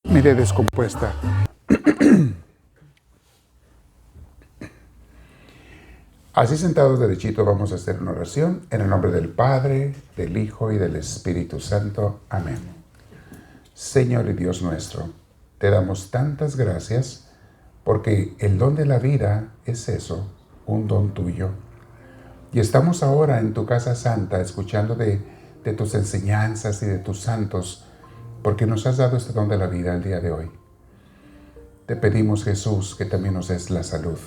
Mire, descompuesta. Así sentados derechito vamos a hacer una oración en el nombre del Padre, del Hijo y del Espíritu Santo. Amén. Señor y Dios nuestro, te damos tantas gracias porque el don de la vida es eso, un don tuyo. Y estamos ahora en tu casa santa escuchando de tus enseñanzas y de tus santos porque nos has dado este don de la vida el día de hoy. Te pedimos, Jesús, que también nos des la salud.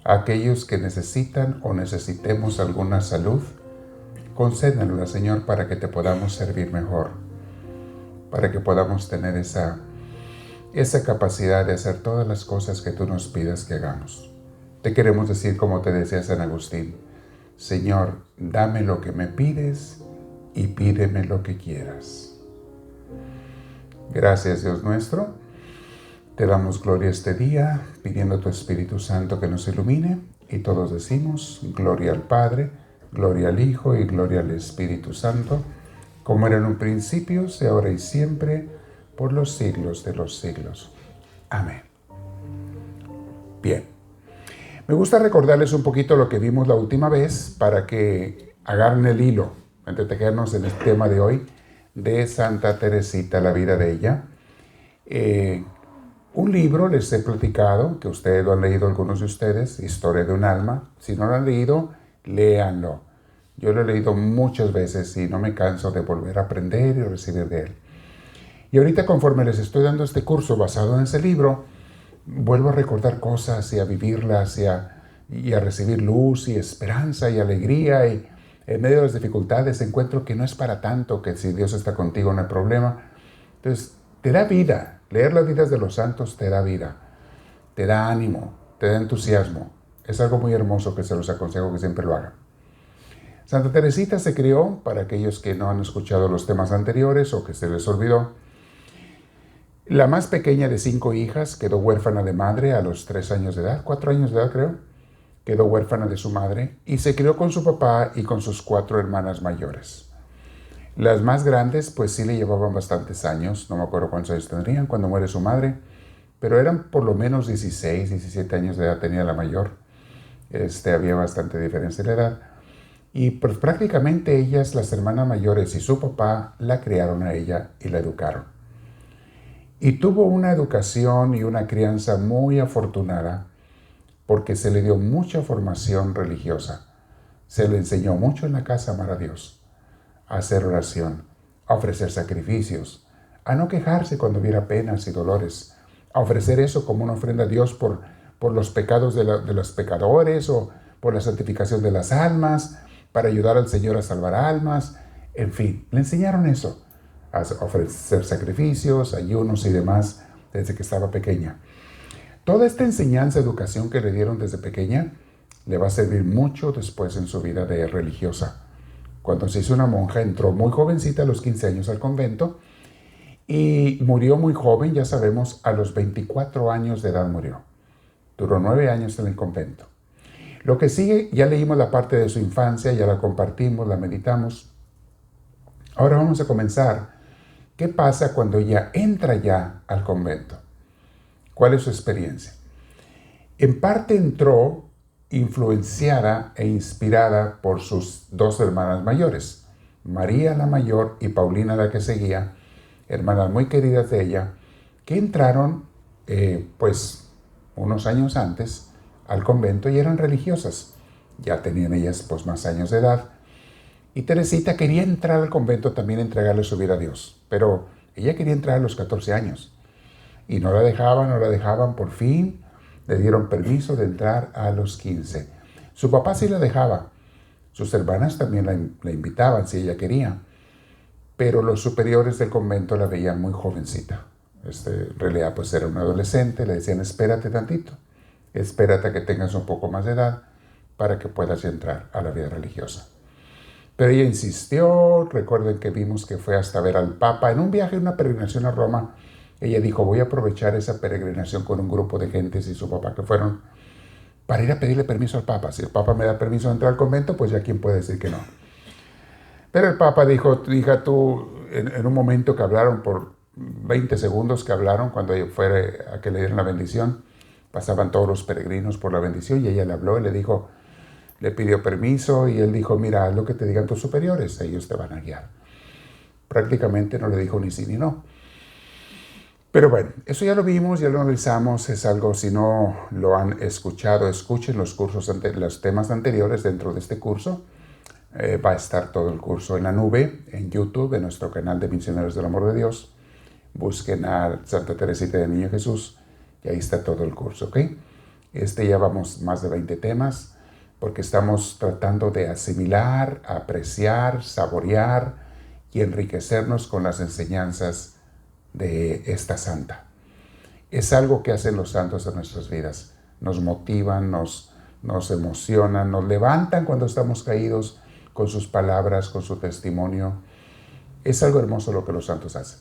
A aquellos que necesitan o necesitemos alguna salud, concédenosla, Señor, para que te podamos servir mejor, para que podamos tener esa capacidad de hacer todas las cosas que tú nos pidas que hagamos. Te queremos decir, como te decía San Agustín, Señor, dame lo que me pides y pídeme lo que quieras. Gracias, Dios nuestro. Te damos gloria este día, pidiendo a tu Espíritu Santo que nos ilumine, y todos decimos, gloria al Padre, gloria al Hijo y gloria al Espíritu Santo, como era en un principio, sea ahora y siempre, por los siglos de los siglos. Amén. Bien. Me gusta recordarles un poquito lo que vimos la última vez para que agarren el hilo, entretejernos en el tema de hoy de Santa Teresita, la vida de ella. Un libro les he platicado, que ustedes lo han leído algunos de ustedes, Historia de un alma. Si no lo han leído, léanlo. Yo lo he leído muchas veces y no me canso de volver a aprender y recibir de él. Y ahorita, conforme les estoy dando este curso basado en ese libro, vuelvo a recordar cosas y a vivirlas y a recibir luz y esperanza y alegría. Y en medio de las dificultades encuentro que no es para tanto, que si Dios está contigo no hay problema. Entonces, te da vida. Leer las vidas de los santos te da vida, te da ánimo, te da entusiasmo. Es algo muy hermoso que se los aconsejo que siempre lo hagan. Santa Teresita se crió, para aquellos que no han escuchado los temas anteriores o que se les olvidó, la más pequeña de 5 hijas, quedó huérfana de madre a los 3 años de edad, 4 años de edad creo, quedó huérfana de su madre y se crió con su papá y con sus 4 hermanas mayores. Las más grandes, pues sí le llevaban bastantes años, no me acuerdo cuántos años tendrían cuando muere su madre, pero eran por lo menos 16, 17 años de edad tenía la mayor. Había bastante diferencia de edad. Y pues prácticamente ellas, las hermanas mayores y su papá, la criaron a ella y la educaron. Y tuvo una educación y una crianza muy afortunada porque se le dio mucha formación religiosa. Se le enseñó mucho en la casa a amar a Dios, a hacer oración, a ofrecer sacrificios, a no quejarse cuando hubiera penas y dolores, a ofrecer eso como una ofrenda a Dios por los pecados de los pecadores o por la santificación de las almas, para ayudar al Señor a salvar almas. En fin, le enseñaron eso, a ofrecer sacrificios, ayunos y demás desde que estaba pequeña. Toda esta enseñanza, educación que le dieron desde pequeña, le va a servir mucho después en su vida de religiosa. Cuando se hizo una monja, entró muy jovencita, a los 15 años al convento, y murió muy joven, ya sabemos, a los 24 años de edad murió. Duró 9 años en el convento. Lo que sigue, ya leímos la parte de su infancia, ya la compartimos, la meditamos. Ahora vamos a comenzar. ¿Qué pasa cuando ella entra ya al convento? ¿Cuál es su experiencia? En parte entró influenciada e inspirada por sus 2 hermanas mayores, María la mayor y Paulina la que seguía, hermanas muy queridas de ella, que entraron pues unos años antes al convento y eran religiosas. Ya tenían ellas pues más años de edad. Y Teresita quería entrar al convento también, entregarle su vida a Dios, pero ella quería entrar a los 14 años y no la dejaban, por fin le dieron permiso de entrar a los 15. Su papá sí la dejaba. Sus hermanas también la invitaban si ella quería. Pero los superiores del convento la veían muy jovencita. En realidad pues era una adolescente. Le decían, espérate tantito. Espérate a que tengas un poco más de edad para que puedas entrar a la vida religiosa. Pero ella insistió. Recuerden que vimos que fue hasta ver al Papa. En un viaje, una peregrinación a Roma, ella dijo, voy a aprovechar esa peregrinación con un grupo de gentes y su papá que fueron para ir a pedirle permiso al Papa. Si el Papa me da permiso de entrar al convento, pues ya quién puede decir que no. Pero el Papa dijo, hija, tú, en un momento que hablaron 20 segundos que hablaron cuando fue a que le dieron la bendición. Pasaban todos los peregrinos por la bendición y ella le habló y le dijo, le pidió permiso y él dijo, mira, haz lo que te digan tus superiores, ellos te van a guiar. Prácticamente no le dijo ni sí ni no. Pero bueno, eso ya lo vimos, ya lo analizamos, es algo, si no lo han escuchado, escuchen los cursos, los temas anteriores dentro de este curso. Va a estar todo el curso en la nube, en YouTube, en nuestro canal de Misioneros del Amor de Dios. Busquen a Santa Teresita del Niño Jesús y ahí está todo el curso, ¿ok? Ya vamos más de 20 temas porque estamos tratando de asimilar, apreciar, saborear y enriquecernos con las enseñanzas de esta santa. Es algo que hacen los santos en nuestras vidas. Nos motivan, nos emocionan, nos levantan cuando estamos caídos con sus palabras, con su testimonio. Es algo hermoso lo que los santos hacen.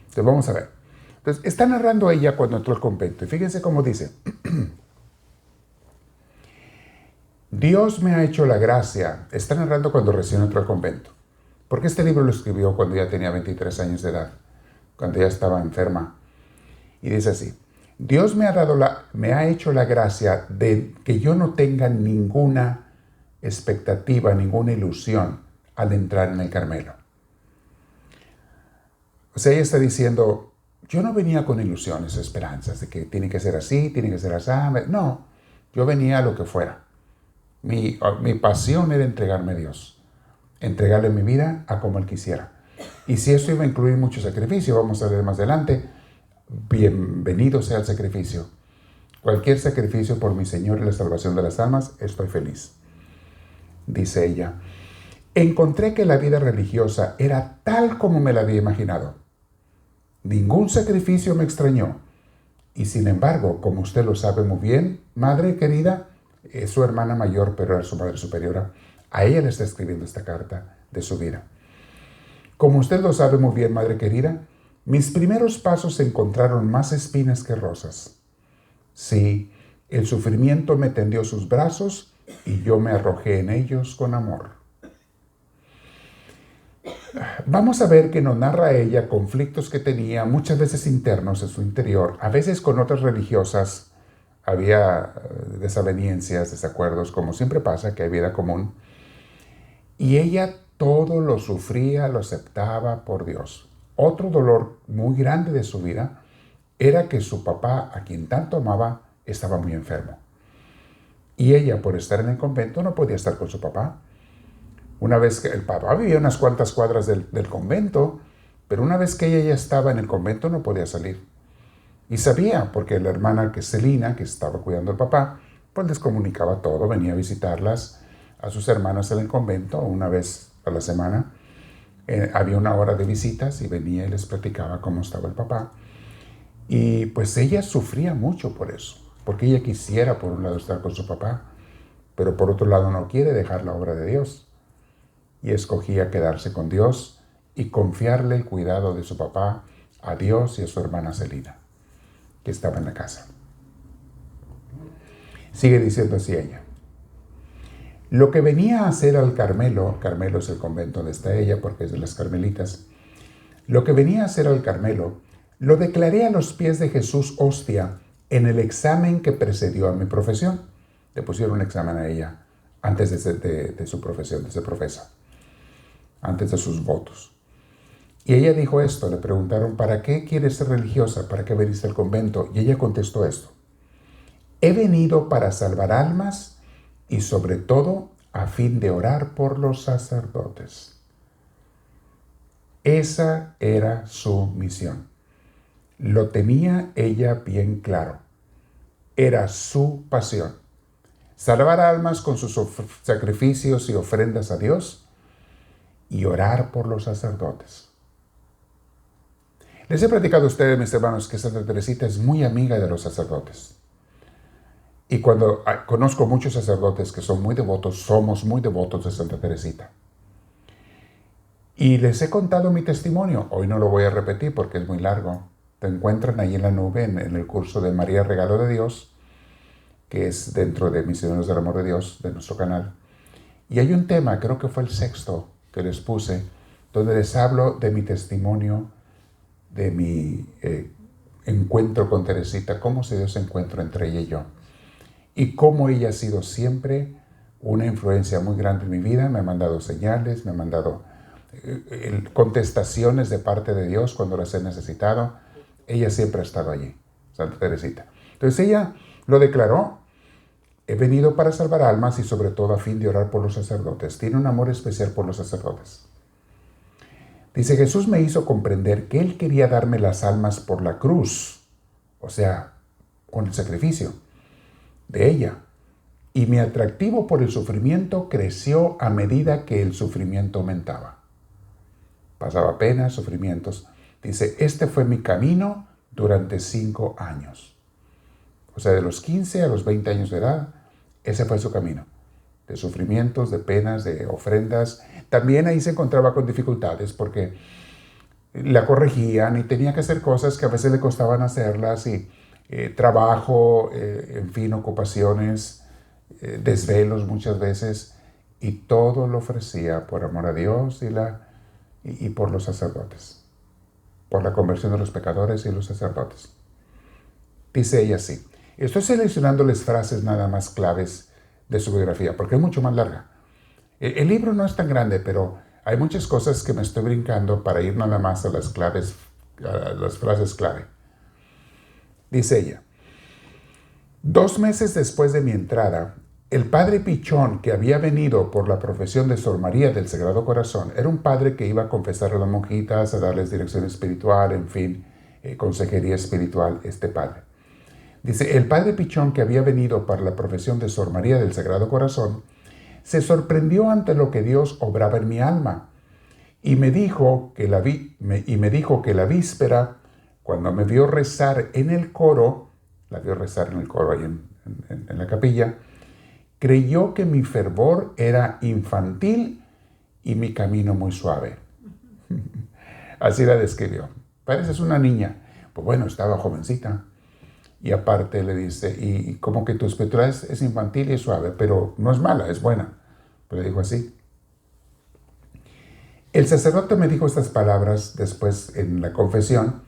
Entonces vamos a ver. Entonces está narrando ella cuando entró al convento y fíjense cómo dice. Dios me ha hecho la gracia. Está narrando cuando recién entró al convento. Porque este libro lo escribió cuando ya tenía 23 años de edad, cuando ya estaba enferma. Y dice así, Dios me ha hecho la gracia de que yo no tenga ninguna expectativa, ninguna ilusión al entrar en el Carmelo. O sea, ella está diciendo, yo no venía con ilusiones, esperanzas, de que tiene que ser así, tiene que ser así. No, yo venía a lo que fuera. Mi pasión era entregarme a Dios, entregarle mi vida a como Él quisiera. Y si eso iba a incluir mucho sacrificio, vamos a ver más adelante, bienvenido sea el sacrificio. Cualquier sacrificio por mi Señor y la salvación de las almas, estoy feliz. Dice ella, encontré que la vida religiosa era tal como me la había imaginado. Ningún sacrificio me extrañó. Y sin embargo, como usted lo sabe muy bien, madre querida, es su hermana mayor, pero era su madre superiora, a ella le está escribiendo esta carta de su vida. Como usted lo sabe muy bien, madre querida, mis primeros pasos encontraron más espinas que rosas. Sí, el sufrimiento me tendió sus brazos y yo me arrojé en ellos con amor. Vamos a ver que nos narra ella conflictos que tenía, muchas veces internos en su interior, a veces con otras religiosas. Había desavenencias, desacuerdos, como siempre pasa, que hay vida común. Y ella todo lo sufría, lo aceptaba por Dios. Otro dolor muy grande de su vida era que su papá, a quien tanto amaba, estaba muy enfermo. Y ella, por estar en el convento, no podía estar con su papá. Una vez que el papá vivía unas cuantas cuadras del convento, pero una vez que ella ya estaba en el convento no podía salir. Y sabía, porque la hermana que Celina, que estaba cuidando al papá, pues les comunicaba todo, venía a visitarlas a sus hermanas en el convento una vez a la semana. Había una hora de visitas y venía y les platicaba cómo estaba el papá. Y pues ella sufría mucho por eso, porque ella quisiera por un lado estar con su papá, pero por otro lado no quiere dejar la obra de Dios. Y escogía quedarse con Dios y confiarle el cuidado de su papá a Dios y a su hermana Celina, que estaba en la casa. Sigue diciendo así ella. Lo que venía a hacer al Carmelo, Carmelo es el convento donde está ella porque es de las carmelitas, lo que venía a hacer al Carmelo, lo declaré a los pies de Jesús hostia en el examen que precedió a mi profesión. Le pusieron un examen a ella antes de su profesión, de ser profesa, antes de sus votos. Y ella dijo esto, le preguntaron, ¿para qué quieres ser religiosa? ¿Para qué veniste al convento? Y ella contestó esto. He venido para salvar almas y sobre todo a fin de orar por los sacerdotes. Esa era su misión. Lo tenía ella bien claro. Era su pasión. Salvar almas con sus sacrificios y ofrendas a Dios y orar por los sacerdotes. Les he platicado a ustedes, mis hermanos, que Santa Teresita es muy amiga de los sacerdotes. Y cuando conozco muchos sacerdotes que son muy devotos, somos muy devotos de Santa Teresita. Y les he contado mi testimonio. Hoy no lo voy a repetir porque es muy largo. Te encuentran ahí en la nube, en el curso de María Regalo de Dios, que es dentro de Misioneros del Amor de Dios, de nuestro canal. Y hay un tema, creo que fue el 6º que les puse, donde les hablo de mi testimonio de mi encuentro con Teresita, cómo se dio ese encuentro entre ella y yo. Y cómo ella ha sido siempre una influencia muy grande en mi vida. Me ha mandado señales, me ha mandado contestaciones de parte de Dios cuando las he necesitado. Ella siempre ha estado allí, Santa Teresita. Entonces ella lo declaró: he venido para salvar almas y sobre todo a fin de orar por los sacerdotes. Tiene un amor especial por los sacerdotes. Dice: Jesús me hizo comprender que Él quería darme las almas por la cruz, o sea, con el sacrificio de ella. Y mi atractivo por el sufrimiento creció a medida que el sufrimiento aumentaba. Pasaba penas, sufrimientos. Dice: este fue mi camino durante 5 años. O sea, de los 15 a los 20 años de edad, ese fue su camino. De sufrimientos, de penas, de ofrendas. También ahí se encontraba con dificultades porque la corregían y tenía que hacer cosas que a veces le costaban hacerlas, y trabajo, en fin, ocupaciones, desvelos muchas veces, y todo lo ofrecía por amor a Dios y por los sacerdotes, por la conversión de los pecadores y los sacerdotes. Dice ella así. Estoy seleccionándoles frases nada más claves de su biografía, porque es mucho más larga. El libro no es tan grande, pero hay muchas cosas que me estoy brincando para ir nada más a las claves, a las frases clave. Dice ella: 2 meses después de mi entrada, el padre Pichón, que había venido por la profesión de Sor María del Sagrado Corazón, era un padre que iba a confesar a las monjitas, a darles dirección espiritual, en fin, consejería espiritual, este padre. Dice: el padre Pichón, que había venido para la profesión de Sor María del Sagrado Corazón, se sorprendió ante lo que Dios obraba en mi alma y me dijo que la víspera, cuando me vio rezar en el coro, la vio rezar en el coro ahí en la capilla, creyó que mi fervor era infantil y mi camino muy suave. Así la describió. Pareces una niña. Pues bueno, estaba jovencita. Y aparte le dice: y como que tu espiritualidad es infantil y suave, pero no es mala, es buena. Pero le dijo así. El sacerdote me dijo estas palabras después en la confesión.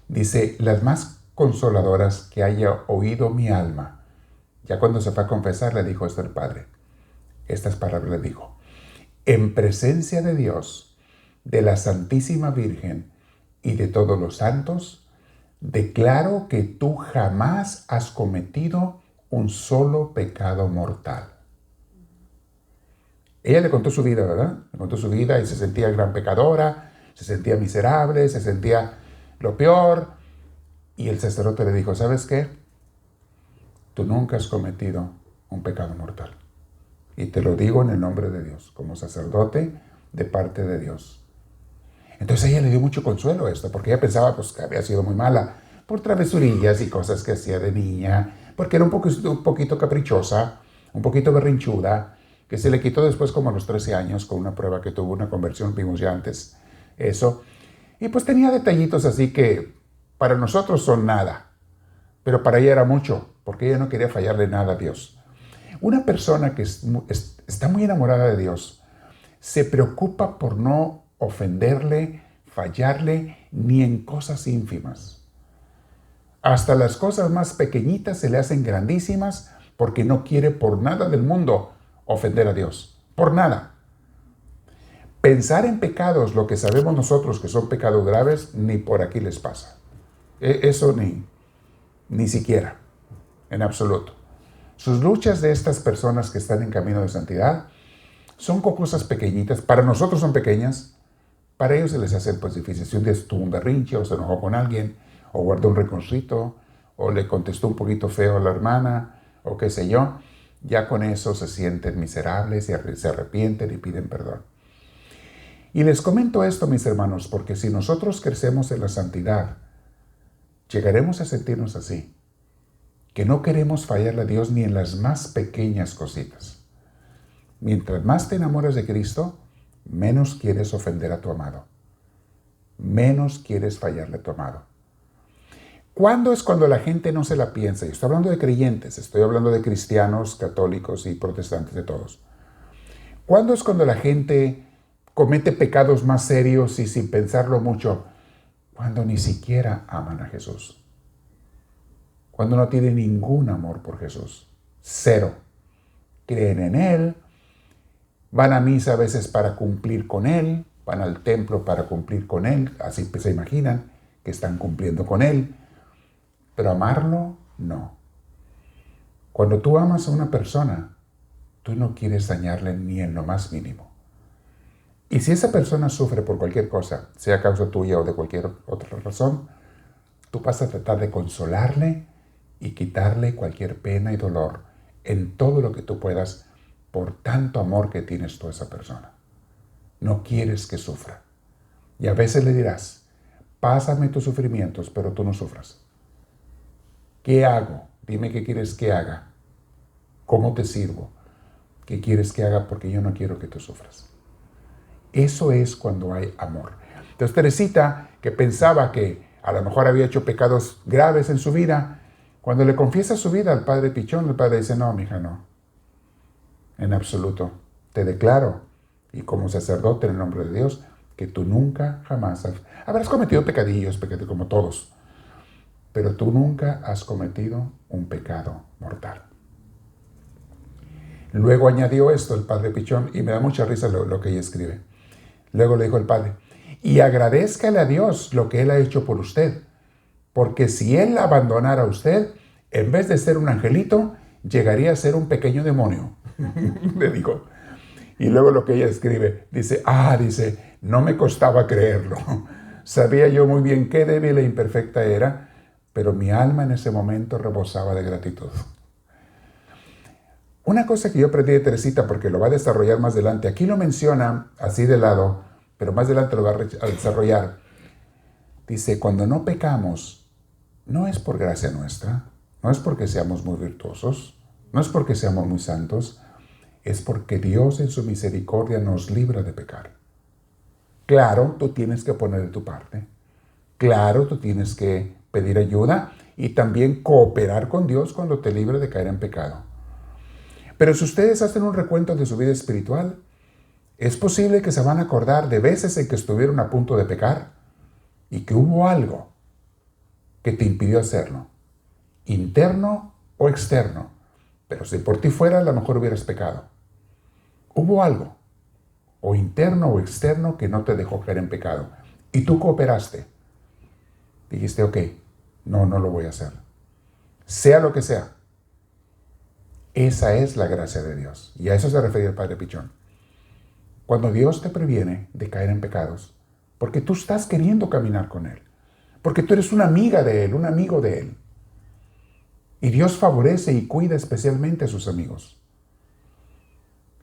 Dice: las más consoladoras que haya oído mi alma. Ya cuando se fue a confesar le dijo esto al padre. Estas palabras le dijo: en presencia de Dios, de la Santísima Virgen y de todos los santos, declaro que tú jamás has cometido un solo pecado mortal. Ella le contó su vida, ¿verdad? Le contó su vida y se sentía gran pecadora, se sentía miserable, se sentía lo peor. Y el sacerdote le dijo: ¿sabes qué? Tú nunca has cometido un pecado mortal. Y te lo digo en el nombre de Dios, como sacerdote de parte de Dios. Entonces ella le dio mucho consuelo a esto, porque ella pensaba pues, que había sido muy mala por travesurillas y cosas que hacía de niña, porque era un poquito caprichosa, un poquito berrinchuda, que se le quitó después como a los 13 años con una prueba que tuvo, una conversión, vimos ya antes eso. Y pues tenía detallitos así que para nosotros son nada, pero para ella era mucho, porque ella no quería fallarle nada a Dios. Una persona que está muy enamorada de Dios se preocupa por no ofenderle, fallarle, ni en cosas ínfimas. Hasta las cosas más pequeñitas se le hacen grandísimas porque no quiere por nada del mundo ofender a Dios. Por nada. Pensar en pecados, lo que sabemos nosotros que son pecados graves, ni por aquí les pasa. Eso ni siquiera, en absoluto. Sus luchas de estas personas que están en camino de santidad son cosas pequeñitas. Para nosotros son pequeñas. Para ellos se les hace pues difícil. Si un día tuvo un berrinche o se enojó con alguien, o guardó un reconocito, o le contestó un poquito feo a la hermana, o qué sé yo, ya con eso se sienten miserables y se arrepienten y piden perdón. Y les comento esto, mis hermanos, porque si nosotros crecemos en la santidad, llegaremos a sentirnos así, que no queremos fallarle a Dios ni en las más pequeñas cositas. Mientras más te enamoras de Cristo, menos quieres ofender a tu amado. Menos quieres fallarle a tu amado. ¿Cuándo es cuando la gente no se la piensa? Yo estoy hablando de creyentes, estoy hablando de cristianos, católicos y protestantes, de todos. ¿Cuándo es cuando la gente comete pecados más serios y sin pensarlo mucho? cuando ni siquiera aman a Jesús, cuando no tienen ningún amor por Jesús, cero. Creen en Él, van a misa a veces para cumplir con Él, van al templo para cumplir con Él, así se imaginan que están cumpliendo con Él, pero amarlo, no. Cuando tú amas a una persona, tú no quieres dañarle ni en lo más mínimo. Y si esa persona sufre por cualquier cosa, sea causa tuya o de cualquier otra razón, tú vas a tratar de consolarle y quitarle cualquier pena y dolor en todo lo que tú puedas por tanto amor que tienes tú a esa persona. No quieres que sufra. Y a veces le dirás, pásame tus sufrimientos, pero tú no sufras. ¿Qué hago? Dime qué quieres que haga. ¿Cómo te sirvo? ¿Qué quieres que haga? Porque yo no quiero que tú sufras. Eso es cuando hay amor. Entonces Teresita, que pensaba que a lo mejor había hecho pecados graves en su vida, cuando le confiesa su vida al padre Pichón, el padre dice, no, mija, no. En absoluto. Te declaro, y como sacerdote en el nombre de Dios, que tú nunca, jamás habrás cometido pecadillos, como todos, pero tú nunca has cometido un pecado mortal. Luego añadió esto el padre Pichón, y me da mucha risa lo que ella escribe. Luego le dijo el padre, y agradézcale a Dios lo que Él ha hecho por usted, porque si Él la abandonara a usted, en vez de ser un angelito, llegaría a ser un pequeño demonio, le dijo. Y luego lo que ella escribe, dice, no me costaba creerlo. Sabía yo muy bien qué débil e imperfecta era, pero mi alma en ese momento rebosaba de gratitud. Una cosa que yo aprendí de Teresita, porque lo va a desarrollar más adelante, aquí lo menciona así de lado, pero más adelante lo va a desarrollar. Dice, cuando no pecamos, no es por gracia nuestra, no es porque seamos muy virtuosos, no es porque seamos muy santos, es porque Dios en su misericordia nos libra de pecar. Claro, tú tienes que poner de tu parte. Claro, tú tienes que pedir ayuda y también cooperar con Dios cuando te libre de caer en pecado. Pero si ustedes hacen un recuento de su vida espiritual, es posible que se van a acordar de veces en que estuvieron a punto de pecar y que hubo algo que te impidió hacerlo, interno o externo. Pero si por ti fuera, a lo mejor hubieras pecado. Hubo algo, o interno o externo, que no te dejó caer en pecado. Y tú cooperaste. Dijiste, ok, no lo voy a hacer. Sea lo que sea. Esa es la gracia de Dios. Y a eso se refería el padre Pichón. Cuando Dios te previene de caer en pecados, porque tú estás queriendo caminar con Él, porque tú eres una amiga de Él, un amigo de Él. Y Dios favorece y cuida especialmente a sus amigos.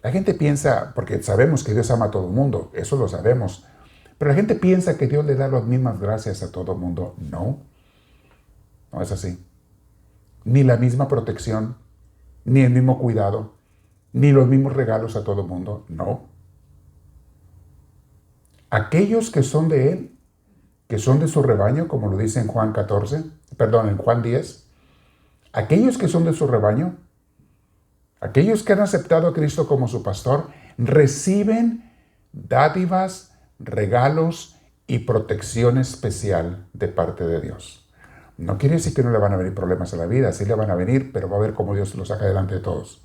La gente piensa, porque sabemos que Dios ama a todo el mundo, eso lo sabemos, pero la gente piensa que Dios le da las mismas gracias a todo el mundo. No es así. Ni la misma protección, ni el mismo cuidado, ni los mismos regalos a todo el mundo. No. Aquellos que son de Él, que son de su rebaño, como lo dice en Juan 10, aquellos que son de su rebaño, aquellos que han aceptado a Cristo como su pastor, reciben dádivas, regalos y protección especial de parte de Dios. No quiere decir que no le van a venir problemas a la vida, sí le van a venir, pero va a ver cómo Dios lo saca delante de todos.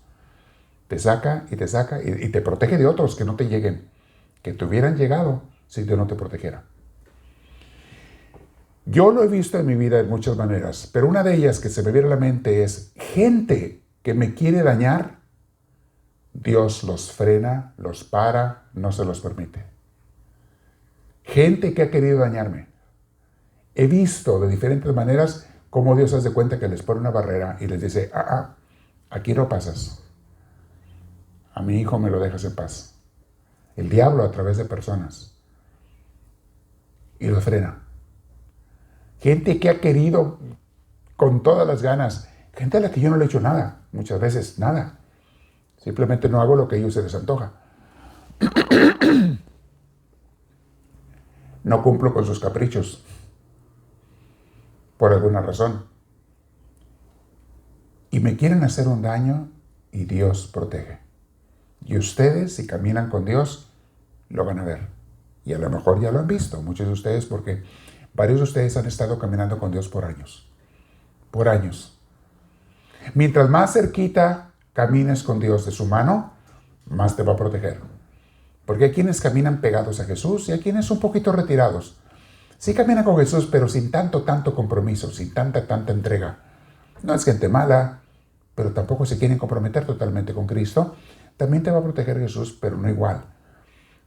Te saca y te protege de otros que no te lleguen, que te hubieran llegado si Dios no te protegiera. Yo lo he visto en mi vida de muchas maneras, pero una de ellas que se me viene a la mente es gente que me quiere dañar, Dios los frena, los para, no se los permite. Gente que ha querido dañarme. He visto de diferentes maneras cómo Dios hace cuenta que les pone una barrera y les dice, aquí no pasas. A mi hijo me lo dejas en paz. El diablo a través de personas. Y los frena. Gente que ha querido con todas las ganas. Gente a la que yo no le he hecho nada. Muchas veces nada. Simplemente no hago lo que a ellos se les antoja. No cumplo con sus caprichos. Por alguna razón. Y me quieren hacer un daño y Dios protege. Y ustedes, si caminan con Dios, lo van a ver. Y a lo mejor ya lo han visto, muchos de ustedes, porque Varios de ustedes han estado caminando con Dios por años. Por años. Mientras más cerquita camines con Dios de su mano, más te va a proteger. Porque hay quienes caminan pegados a Jesús y hay quienes un poquito retirados. Sí caminan con Jesús, pero sin tanto compromiso, sin tanta entrega. No es gente mala, pero tampoco se quieren comprometer totalmente con Cristo. También te va a proteger Jesús, pero no igual.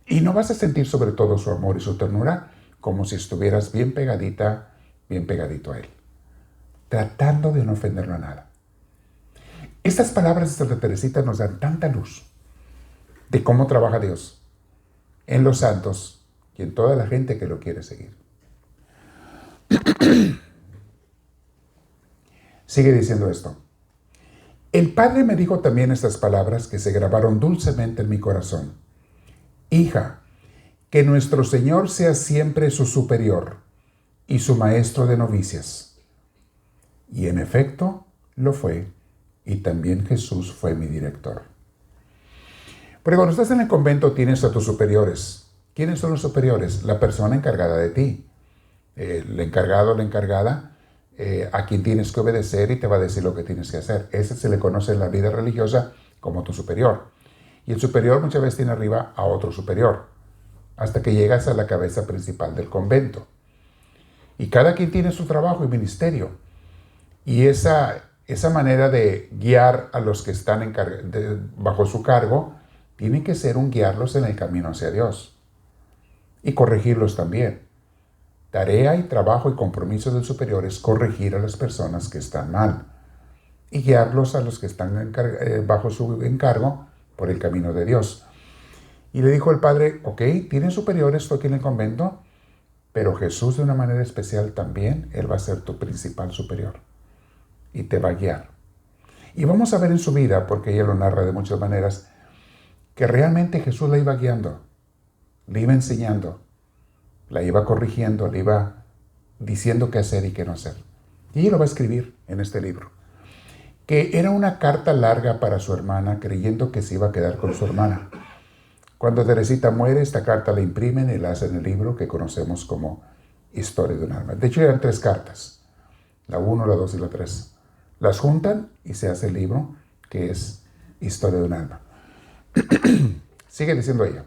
Y no vas a sentir sobre todo su amor y su ternura como si estuvieras bien pegadita, bien pegadito a Él, tratando de no ofenderlo a nada. Estas palabras de Santa Teresita nos dan tanta luz de cómo trabaja Dios en los santos y en toda la gente que lo quiere seguir. Sigue diciendo esto. El Padre me dijo también estas palabras que se grabaron dulcemente en mi corazón. Hija, que nuestro Señor sea siempre su superior y su maestro de novicias. Y en efecto lo fue, y también Jesús fue mi director. Pero cuando estás en el convento tienes a tus superiores. ¿Quiénes son los superiores? La persona encargada de ti. El encargado o la encargada a quien tienes que obedecer y te va a decir lo que tienes que hacer. Ese se le conoce en la vida religiosa como tu superior. Y el superior muchas veces tiene arriba a otro superior, hasta que llegas a la cabeza principal del convento. Y cada quien tiene su trabajo y ministerio. Y esa manera de guiar a los que están bajo su cargo tiene que ser un guiarlos en el camino hacia Dios. Y corregirlos también. Tarea y trabajo y compromiso del superior es corregir a las personas que están mal y guiarlos a los que están bajo su encargo por el camino de Dios. Y le dijo el Padre, ok, tienes superiores tú aquí en el convento, pero Jesús de una manera especial también, Él va a ser tu principal superior y te va a guiar. Y vamos a ver en su vida, porque ella lo narra de muchas maneras, que realmente Jesús la iba guiando, le iba enseñando, la iba corrigiendo, le iba diciendo qué hacer y qué no hacer. Y ella lo va a escribir en este libro, que era una carta larga para su hermana, creyendo que se iba a quedar con su hermana. Cuando Teresita muere, esta carta la imprimen y la hacen en el libro que conocemos como Historia de un alma. De hecho, eran 3 cartas, la 1, la 2 y la 3. Las juntan y se hace el libro que es Historia de un alma. Sigue diciendo ella.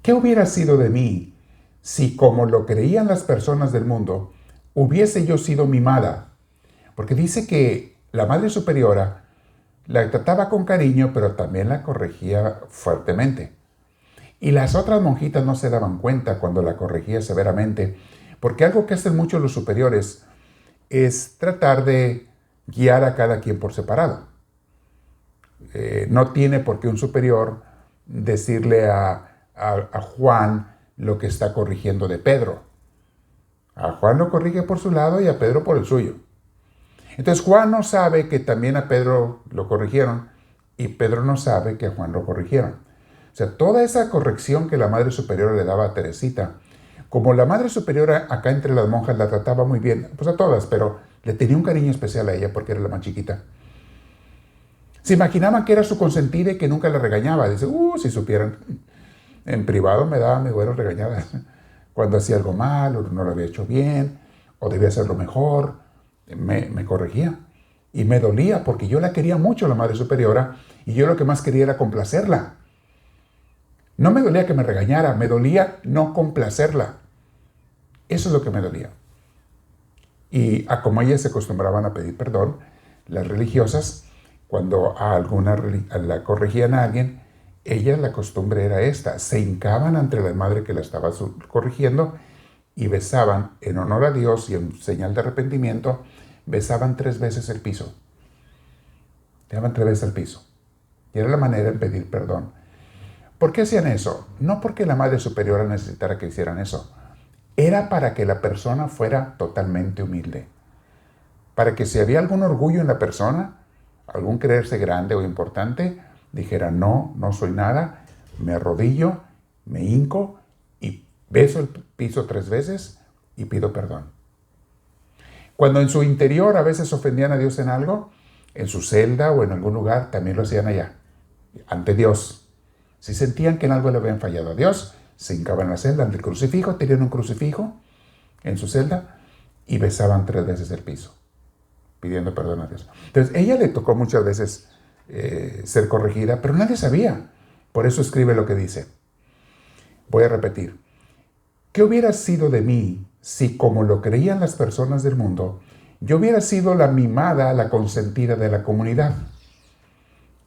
¿Qué hubiera sido de mí si, como lo creían las personas del mundo, hubiese yo sido mimada? Porque dice que la Madre Superiora la trataba con cariño, pero también la corregía fuertemente. Y las otras monjitas no se daban cuenta cuando la corregía severamente, porque algo que hacen mucho los superiores es tratar de guiar a cada quien por separado. No tiene por qué un superior decirle a Juan lo que está corrigiendo de Pedro. A Juan lo corrige por su lado y a Pedro por el suyo. Entonces Juan no sabe que también a Pedro lo corrigieron y Pedro no sabe que a Juan lo corrigieron. O sea, toda esa corrección que la Madre Superiora le daba a Teresita, como la Madre Superiora acá entre las monjas la trataba muy bien, pues a todas, pero le tenía un cariño especial a ella porque era la más chiquita. Se imaginaban que era su consentida y que nunca la regañaba. Dice, si supieran, en privado me daba mis buenas regañadas cuando hacía algo mal o no lo había hecho bien o debía hacerlo mejor. Me corregía y me dolía porque yo la quería mucho, la Madre Superiora, y yo lo que más quería era complacerla. No me dolía que me regañara, me dolía no complacerla. Eso es lo que me dolía. Y como ellas se acostumbraban a pedir perdón, las religiosas, cuando la corregían a alguien, ellas la costumbre era esta, se hincaban ante la madre que la estaba corrigiendo y besaban, en honor a Dios y en señal de arrepentimiento, besaban 3 veces el piso. Daban 3 veces el piso. Y era la manera de pedir perdón. ¿Por qué hacían eso? No porque la Madre Superiora necesitara que hicieran eso. Era para que la persona fuera totalmente humilde. Para que si había algún orgullo en la persona, algún creerse grande o importante, dijera, no soy nada, me arrodillo, me hinco y beso el piso 3 veces y pido perdón. Cuando en su interior a veces ofendían a Dios en algo, en su celda o en algún lugar, también lo hacían allá, ante Dios. Si sentían que en algo le habían fallado a Dios, se hincaban en la celda ante el crucifijo, tenían un crucifijo en su celda y besaban 3 veces el piso, pidiendo perdón a Dios. Entonces, ella le tocó muchas veces ser corregida, pero nadie sabía. Por eso escribe lo que dice. Voy a repetir. ¿Qué hubiera sido de mí si, como lo creían las personas del mundo, yo hubiera sido la mimada, la consentida de la comunidad?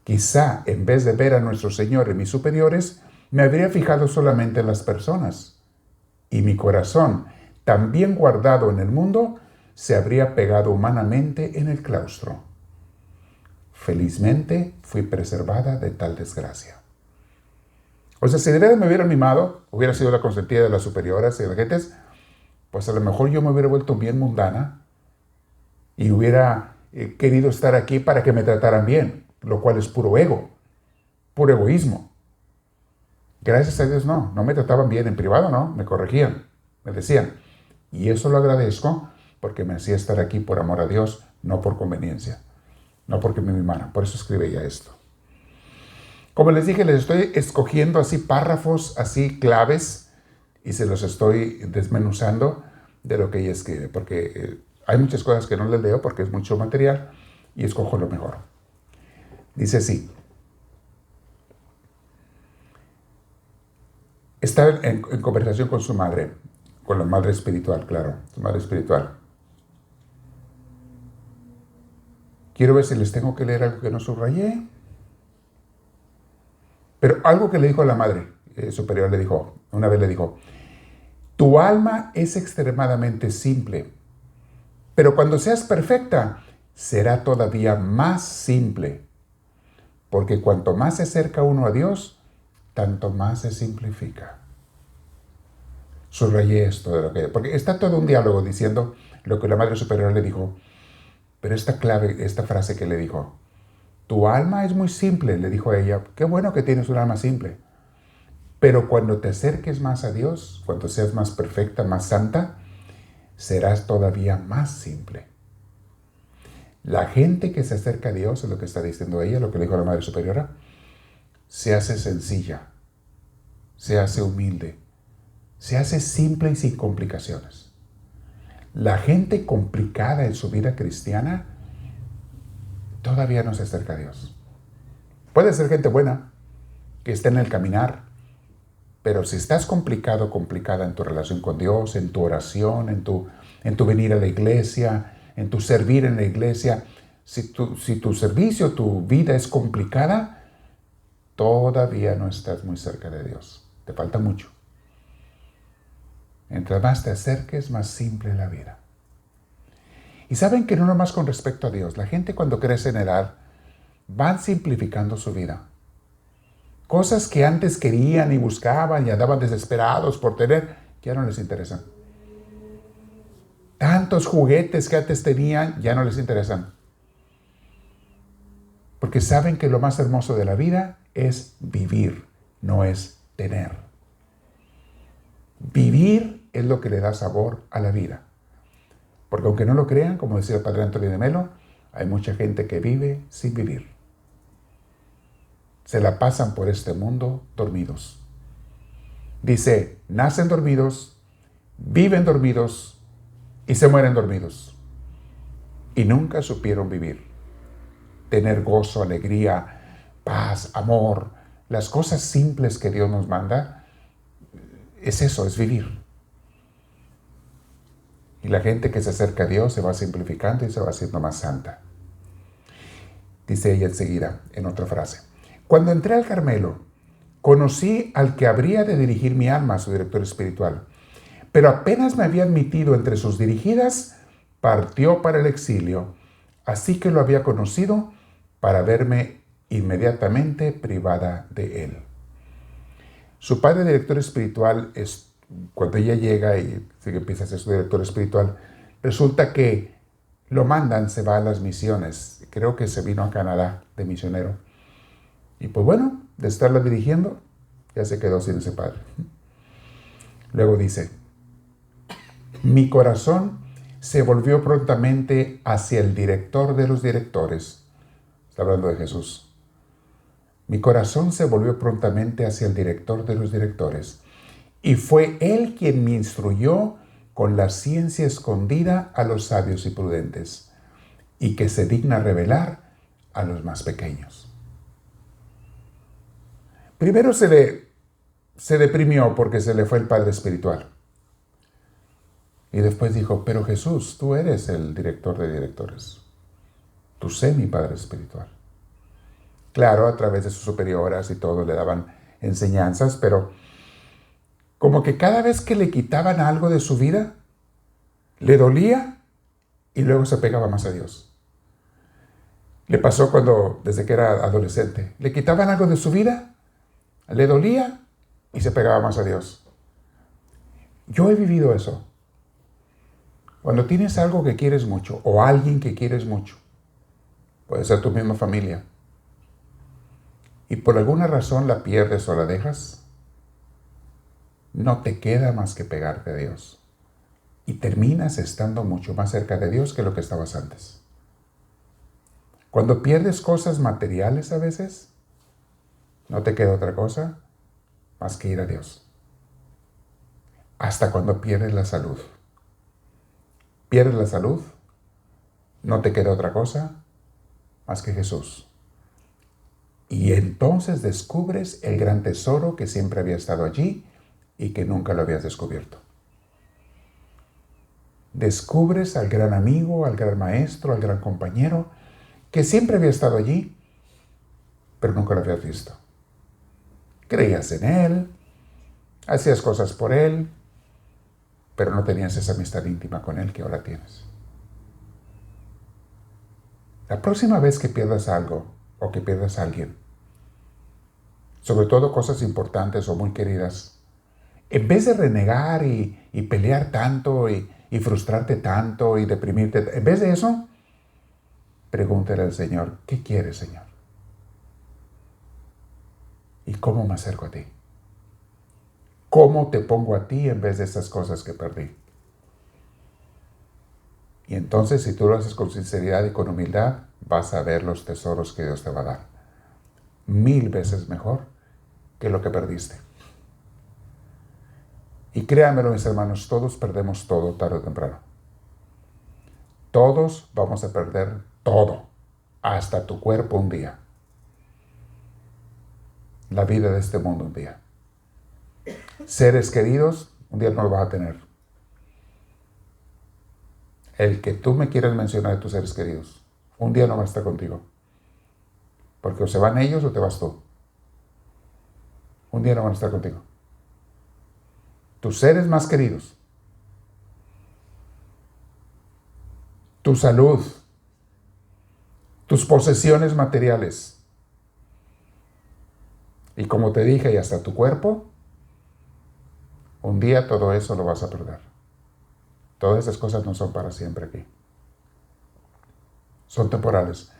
Quizá, en vez de ver a nuestro Señor en mis superiores, me habría fijado solamente en las personas. Y mi corazón, tan bien guardado en el mundo, se habría pegado humanamente en el claustro. Felizmente fui preservada de tal desgracia. O sea, si de verdad me hubiera mimado, hubiera sido la consentida de las superioras y de las gentes, pues a lo mejor yo me hubiera vuelto bien mundana y hubiera querido estar aquí para que me trataran bien, lo cual es puro ego, puro egoísmo. Gracias a Dios no me trataban bien en privado, no, me corregían, me decían. Y eso lo agradezco porque me hacía estar aquí por amor a Dios, no por conveniencia, no porque me mimaran. Por eso escribe ella esto. Como les dije, les estoy escogiendo así párrafos, así claves, y se los estoy desmenuzando de lo que ella escribe, porque hay muchas cosas que no les leo porque es mucho material y escojo lo mejor. Dice así. Está en conversación con su madre, con la madre espiritual, claro, su madre espiritual. Quiero ver si les tengo que leer algo que no subrayé. Pero algo que le dijo a la madre superior, una vez le dijo, tu alma es extremadamente simple, pero cuando seas perfecta, será todavía más simple, porque cuanto más se acerca uno a Dios, tanto más se simplifica. Subrayé esto de lo que... Porque está todo un diálogo diciendo lo que la madre superior le dijo, pero esta frase que le dijo, tu alma es muy simple, le dijo a ella, qué bueno que tienes un alma simple. Pero cuando te acerques más a Dios, cuando seas más perfecta, más santa, serás todavía más simple. La gente que se acerca a Dios, es lo que está diciendo ella, lo que le dijo la Madre Superiora, se hace sencilla, se hace humilde, se hace simple y sin complicaciones. La gente complicada en su vida cristiana todavía no se acerca a Dios. Puede ser gente buena, que esté en el caminar, pero si estás complicado, complicada en tu relación con Dios, en tu oración, en tu venir a la iglesia, en tu servir en la iglesia, si tu servicio, tu vida es complicada, todavía no estás muy cerca de Dios. Te falta mucho. Mientras más te acerques, más simple la vida. Y saben que no nomás con respecto a Dios, la gente cuando crece en edad, van simplificando su vida. Cosas que antes querían y buscaban y andaban desesperados por tener, ya no les interesan. Tantos juguetes que antes tenían, ya no les interesan. Porque saben que lo más hermoso de la vida es vivir, no es tener. Vivir es lo que le da sabor a la vida. Porque aunque no lo crean, como decía el padre Antonio de Melo, hay mucha gente que vive sin vivir. Se la pasan por este mundo dormidos. Dice, nacen dormidos, viven dormidos y se mueren dormidos. Y nunca supieron vivir. Tener gozo, alegría, paz, amor, las cosas simples que Dios nos manda, es eso, es vivir. Y la gente que se acerca a Dios se va simplificando y se va haciendo más santa. Dice ella enseguida, en otra frase. Cuando entré al Carmelo, conocí al que habría de dirigir mi alma, su director espiritual. Pero apenas me había admitido entre sus dirigidas, partió para el exilio. Así que lo había conocido para verme inmediatamente privada de él. Su padre director espiritual, cuando ella llega y empieza a ser su director espiritual, resulta que lo mandan, se va a las misiones. Creo que se vino a Canadá de misionero. Y pues bueno, de estarla dirigiendo, ya se quedó sin ese padre. Luego dice, mi corazón se volvió prontamente hacia el director de los directores. Está hablando de Jesús. Mi corazón se volvió prontamente hacia el director de los directores Y fue Él quien me instruyó con la ciencia escondida a los sabios y prudentes, y que se digna revelar a los más pequeños. Primero se deprimió porque se le fue el padre espiritual. Y después dijo, pero Jesús, tú eres el director de directores. Tú sé mi padre espiritual. Claro, a través de sus superioras y todo le daban enseñanzas, pero como que cada vez que le quitaban algo de su vida, le dolía y luego se pegaba más a Dios. Le pasó desde que era adolescente, le quitaban algo de su vida, le dolía y se pegaba más a Dios. Yo he vivido eso. Cuando tienes algo que quieres mucho o alguien que quieres mucho, puede ser tu misma familia, y por alguna razón la pierdes o la dejas, no te queda más que pegarte a Dios. Y terminas estando mucho más cerca de Dios que lo que estabas antes. Cuando pierdes cosas materiales a veces, no te queda otra cosa más que ir a Dios. Hasta cuando pierdes la salud. Pierdes la salud, no te queda otra cosa más que Jesús. Y entonces descubres el gran tesoro que siempre había estado allí y que nunca lo habías descubierto. Descubres al gran amigo, al gran maestro, al gran compañero, que siempre había estado allí, pero nunca lo habías visto. Creías en él, hacías cosas por él, pero no tenías esa amistad íntima con él que ahora tienes. La próxima vez que pierdas algo o que pierdas a alguien, sobre todo cosas importantes o muy queridas, en vez de renegar y pelear tanto y frustrarte tanto y deprimirte, en vez de eso, pregúntale al Señor, ¿qué quieres, Señor? ¿Y cómo me acerco a ti? ¿Cómo te pongo a ti en vez de esas cosas que perdí? Y entonces, si tú lo haces con sinceridad y con humildad, vas a ver los tesoros que Dios te va a dar. 1000 veces mejor que lo que perdiste. Y créanmelo, mis hermanos, todos perdemos todo tarde o temprano. Todos vamos a perder todo, hasta tu cuerpo un día. La vida de este mundo un día. Seres queridos, un día no lo vas a tener. El que tú me quieras mencionar de tus seres queridos, un día no va a estar contigo. Porque o se van ellos o te vas tú. Un día no van a estar contigo. Tus seres más queridos, tu salud, tus posesiones materiales. Y como te dije, y hasta tu cuerpo, un día todo eso lo vas a perder. Todas esas cosas no son para siempre aquí. Son temporales.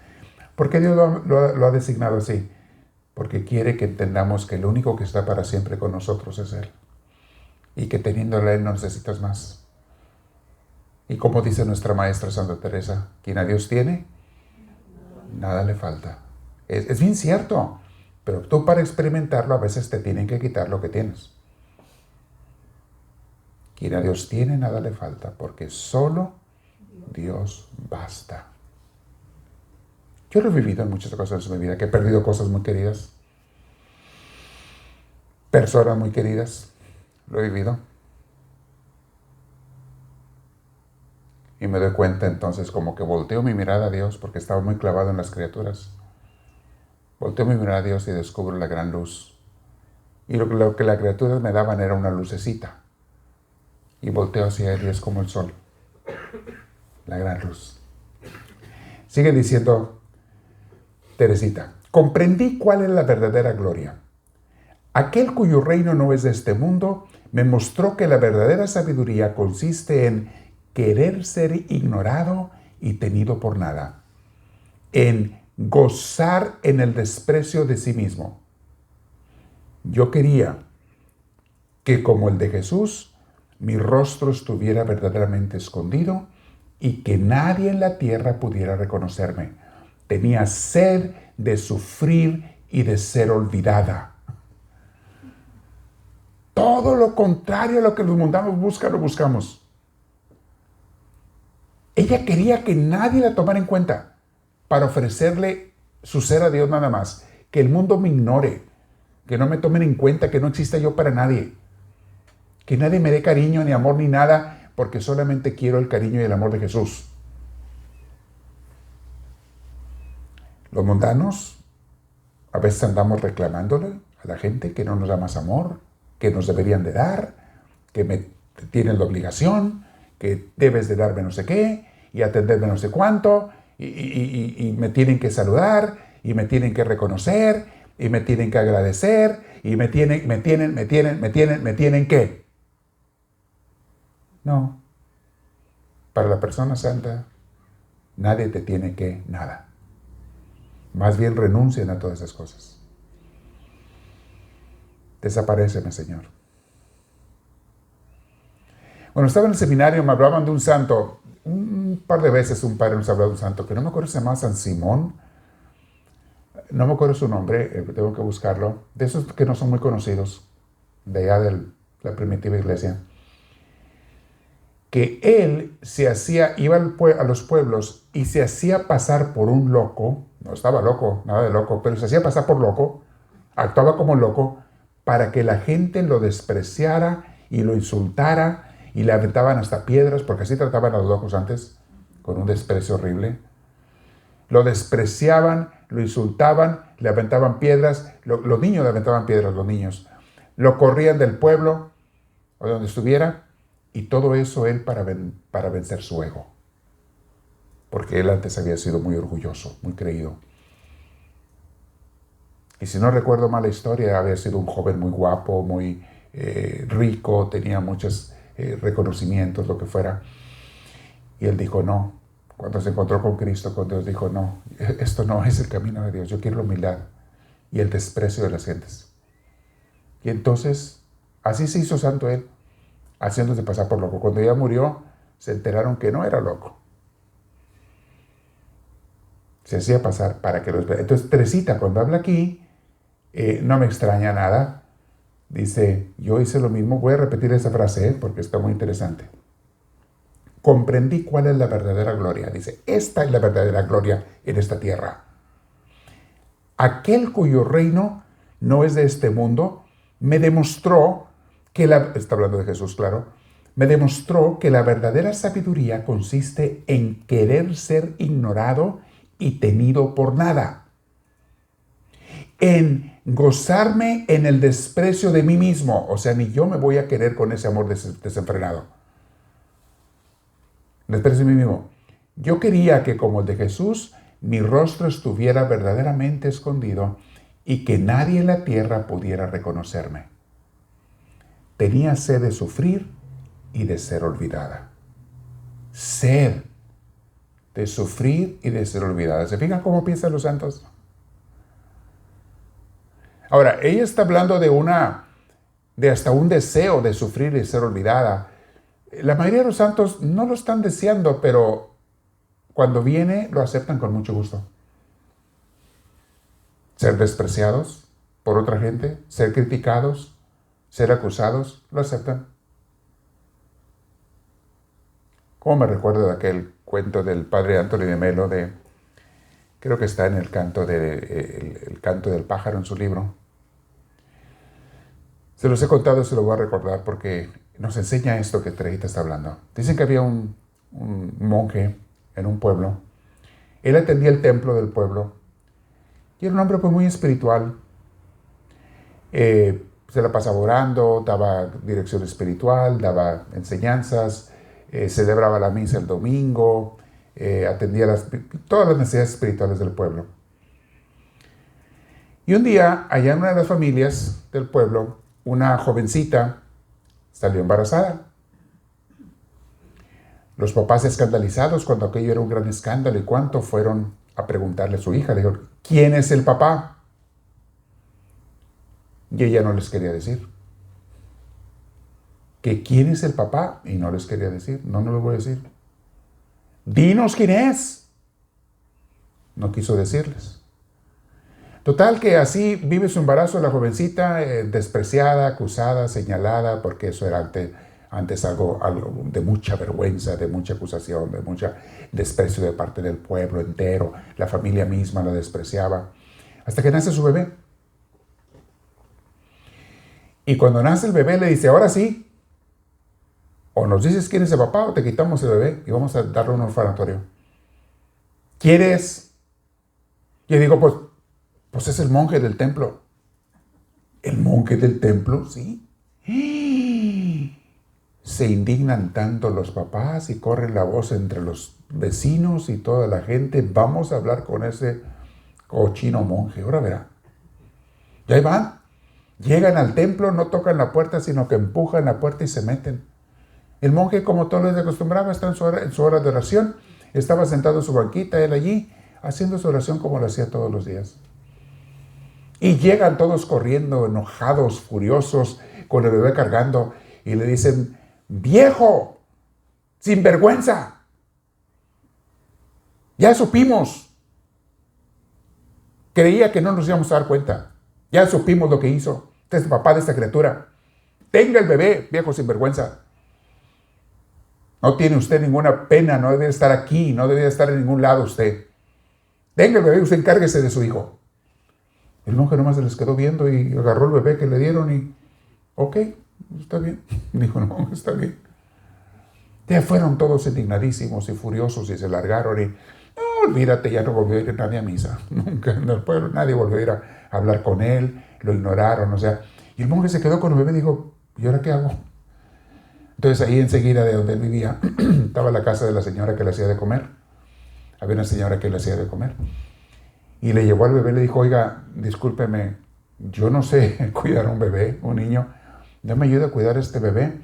¿Por qué Dios lo ha designado así? Porque quiere que entendamos que el único que está para siempre con nosotros es Él. Y que teniéndole a Él no necesitas más. Y como dice nuestra maestra Santa Teresa, quien a Dios tiene, nada le falta. Es bien cierto, pero tú para experimentarlo a veces te tienen que quitar lo que tienes. Quien a Dios tiene, nada le falta, porque solo Dios basta. Yo lo he vivido en muchas cosas en mi vida, que he perdido cosas muy queridas, personas muy queridas, lo he vivido. Y me doy cuenta entonces como que volteo mi mirada a Dios porque estaba muy clavado en las criaturas. Volteo mi mirada a Dios y descubro la gran luz. Y lo que las criaturas me daban era una lucecita. Y volteo hacia Él y es como el sol. La gran luz. Sigue diciendo Teresita, comprendí cuál es la verdadera gloria. Aquel cuyo reino no es de este mundo me mostró que la verdadera sabiduría consiste en querer ser ignorado y tenido por nada, en gozar en el desprecio de sí mismo. Yo quería que, como el de Jesús, mi rostro estuviera verdaderamente escondido y que nadie en la tierra pudiera reconocerme. Tenía sed de sufrir y de ser olvidada. Todo lo contrario a lo que los mundanos buscan, lo buscamos. Ella quería que nadie la tomara en cuenta para ofrecerle su ser a Dios nada más. Que el mundo me ignore, que no me tomen en cuenta, que no exista yo para nadie. Que nadie me dé cariño, ni amor, ni nada, porque solamente quiero el cariño y el amor de Jesús. Los mundanos a veces andamos reclamándole a la gente que no nos da más amor, que nos deberían de dar, que me tienen la obligación, que debes de darme no sé qué, y atenderme no sé cuánto, y me tienen que saludar, y me tienen que reconocer, y me tienen que agradecer, y me tienen que. No. Para la persona santa, nadie te tiene que nada. Más bien renuncien a todas esas cosas. Desaparéceme, Señor. Bueno, estaba en el seminario, me hablaban de un santo. Un par de veces un padre nos habló de un santo, que no me acuerdo si se llamaba San Simón. No me acuerdo su nombre, tengo que buscarlo. De esos que no son muy conocidos, de allá de la primitiva iglesia. Que él iba a los pueblos y se hacía pasar por un loco. No estaba loco, nada de loco, pero se hacía pasar por loco. Actuaba como loco para que la gente lo despreciara y lo insultara y le aventaban hasta piedras, porque así trataban a los locos antes, con un desprecio horrible. Lo despreciaban, lo insultaban, le aventaban piedras. Los niños le aventaban piedras, los niños. Lo corrían del pueblo o de donde estuviera, y todo eso él para vencer su ego. Porque él antes había sido muy orgulloso, muy creído. Y si no recuerdo mal la historia, había sido un joven muy guapo, muy rico, tenía muchos reconocimientos, lo que fuera. Y él dijo no. Cuando se encontró con Cristo, con Dios, dijo no, esto no es el camino de Dios, yo quiero la humildad y el desprecio de las gentes. Y entonces, así se hizo santo él, haciéndose pasar por loco. Cuando ya murió, se enteraron que no era loco. Se hacía pasar para que los vean. Entonces, Teresita, cuando habla aquí, no me extraña nada. Dice, yo hice lo mismo. Voy a repetir esa frase, porque está muy interesante. Comprendí cuál es la verdadera gloria. Dice, esta es la verdadera gloria en esta tierra. Aquel cuyo reino no es de este mundo, me demostró que está hablando de Jesús, claro, me demostró que la verdadera sabiduría consiste en querer ser ignorado y tenido por nada, en gozarme en el desprecio de mí mismo, o sea, ni yo me voy a querer con ese amor desenfrenado. Desprecio de mí mismo. Yo quería que, como el de Jesús, mi rostro estuviera verdaderamente escondido y que nadie en la tierra pudiera reconocerme. Tenía sed de sufrir y de ser olvidada. Sed de sufrir y de ser olvidada. ¿Se fijan cómo piensan los santos? Ahora, ella está hablando de hasta un deseo de sufrir y ser olvidada. La mayoría de los santos no lo están deseando, pero cuando viene lo aceptan con mucho gusto. Ser despreciados por otra gente, ser criticados, ser acusados, lo aceptan. ¿Cómo me recuerdo de aquel cuento del padre Anthony de Melo, creo que está en el canto del pájaro en su libro? Se los he contado y se lo voy a recordar porque nos enseña esto que Teresita está hablando. Dicen que había un monje en un pueblo. Él atendía el templo del pueblo y era un hombre pues muy espiritual. Se la pasaba orando, daba dirección espiritual, daba enseñanzas, celebraba la misa el domingo, atendía todas las necesidades espirituales del pueblo. Y un día, allá en una de las familias del pueblo, una jovencita salió embarazada. Los papás escandalizados cuando aquello era un gran escándalo y cuánto fueron a preguntarle a su hija. Le dijeron, ¿quién es el papá? Y ella no les quería decir. ¿Que quién es el papá? Y no les quería decir. No lo voy a decir. Dinos quién es. No quiso decirles. Total que así vive su embarazo la jovencita, despreciada, acusada, señalada, porque eso era antes algo de mucha vergüenza, de mucha acusación, de mucho desprecio de parte del pueblo entero. La familia misma la despreciaba. Hasta que nace su bebé. Y cuando nace el bebé le dice, ahora sí, o nos dices quién es el papá o te quitamos el bebé y vamos a darle un orfanatorio. ¿Quieres? Y digo, pues es el monje del templo. ¿El monje del templo? Sí. Se indignan tanto los papás y corre la voz entre los vecinos y toda la gente. Vamos a hablar con ese cochino monje. Ahora verá. Y ahí van. Llegan al templo, no tocan la puerta, sino que empujan la puerta y se meten. El monje, como todos les acostumbraba, está en su hora de oración. Estaba sentado en su banquita, él allí, haciendo su oración como lo hacía todos los días. Y llegan todos corriendo, enojados, furiosos, con el bebé cargando, y le dicen, viejo, sinvergüenza, ya supimos. Creía que no nos íbamos a dar cuenta. Ya supimos lo que hizo. Este es el papá de esta criatura. Tenga el bebé, viejo sinvergüenza. No tiene usted ninguna pena, no debe estar aquí, no debe estar en ningún lado usted. Tenga el bebé, usted encárguese de su hijo. El monje nomás se les quedó viendo y agarró el bebé que le dieron y, ok, está bien. Dijo, no, está bien. Ya fueron todos indignadísimos y furiosos y se largaron y, no, olvídate, ya no volvió a ir nadie a misa. Nunca en el pueblo nadie volvió a ir a hablar con él, lo ignoraron, o sea. Y el monje se quedó con el bebé y dijo, ¿y ahora qué hago? Entonces ahí enseguida de donde él vivía, estaba la casa de la señora que le hacía de comer. Había una señora que le hacía de comer. Y le llevó al bebé y le dijo, oiga, discúlpeme, yo no sé cuidar a un bebé, un niño. Ya me ayuda a cuidar a este bebé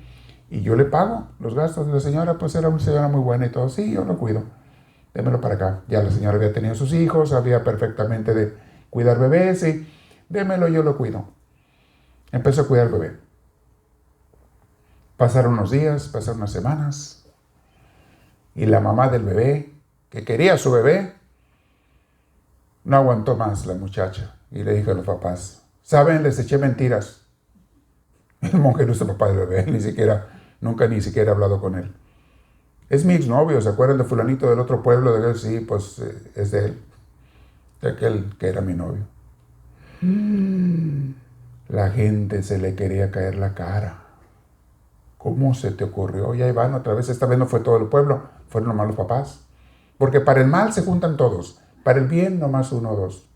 y yo le pago los gastos. La señora pues era una señora muy buena y todo. Sí, yo lo cuido. Démelo para acá. Ya la señora había tenido sus hijos, sabía perfectamente de cuidar bebés y démelo, yo lo cuido. Empezó a cuidar al bebé. Pasaron unos días, pasaron unas semanas y la mamá del bebé, que quería a su bebé, no aguantó más la muchacha y le dijo a los papás, ¿saben? Les eché mentiras. El monje no es el papá del bebé, nunca ni siquiera he hablado con él. Es mi exnovio, ¿se acuerdan de fulanito del otro pueblo? De él? Sí, pues es de él, de aquel que era mi novio. La gente se le quería caer la cara. ¿Cómo se te ocurrió? Y ahí van otra vez, esta vez no fue todo el pueblo, fueron nomás los papás. Porque para el mal se juntan todos, para el bien nomás uno o dos.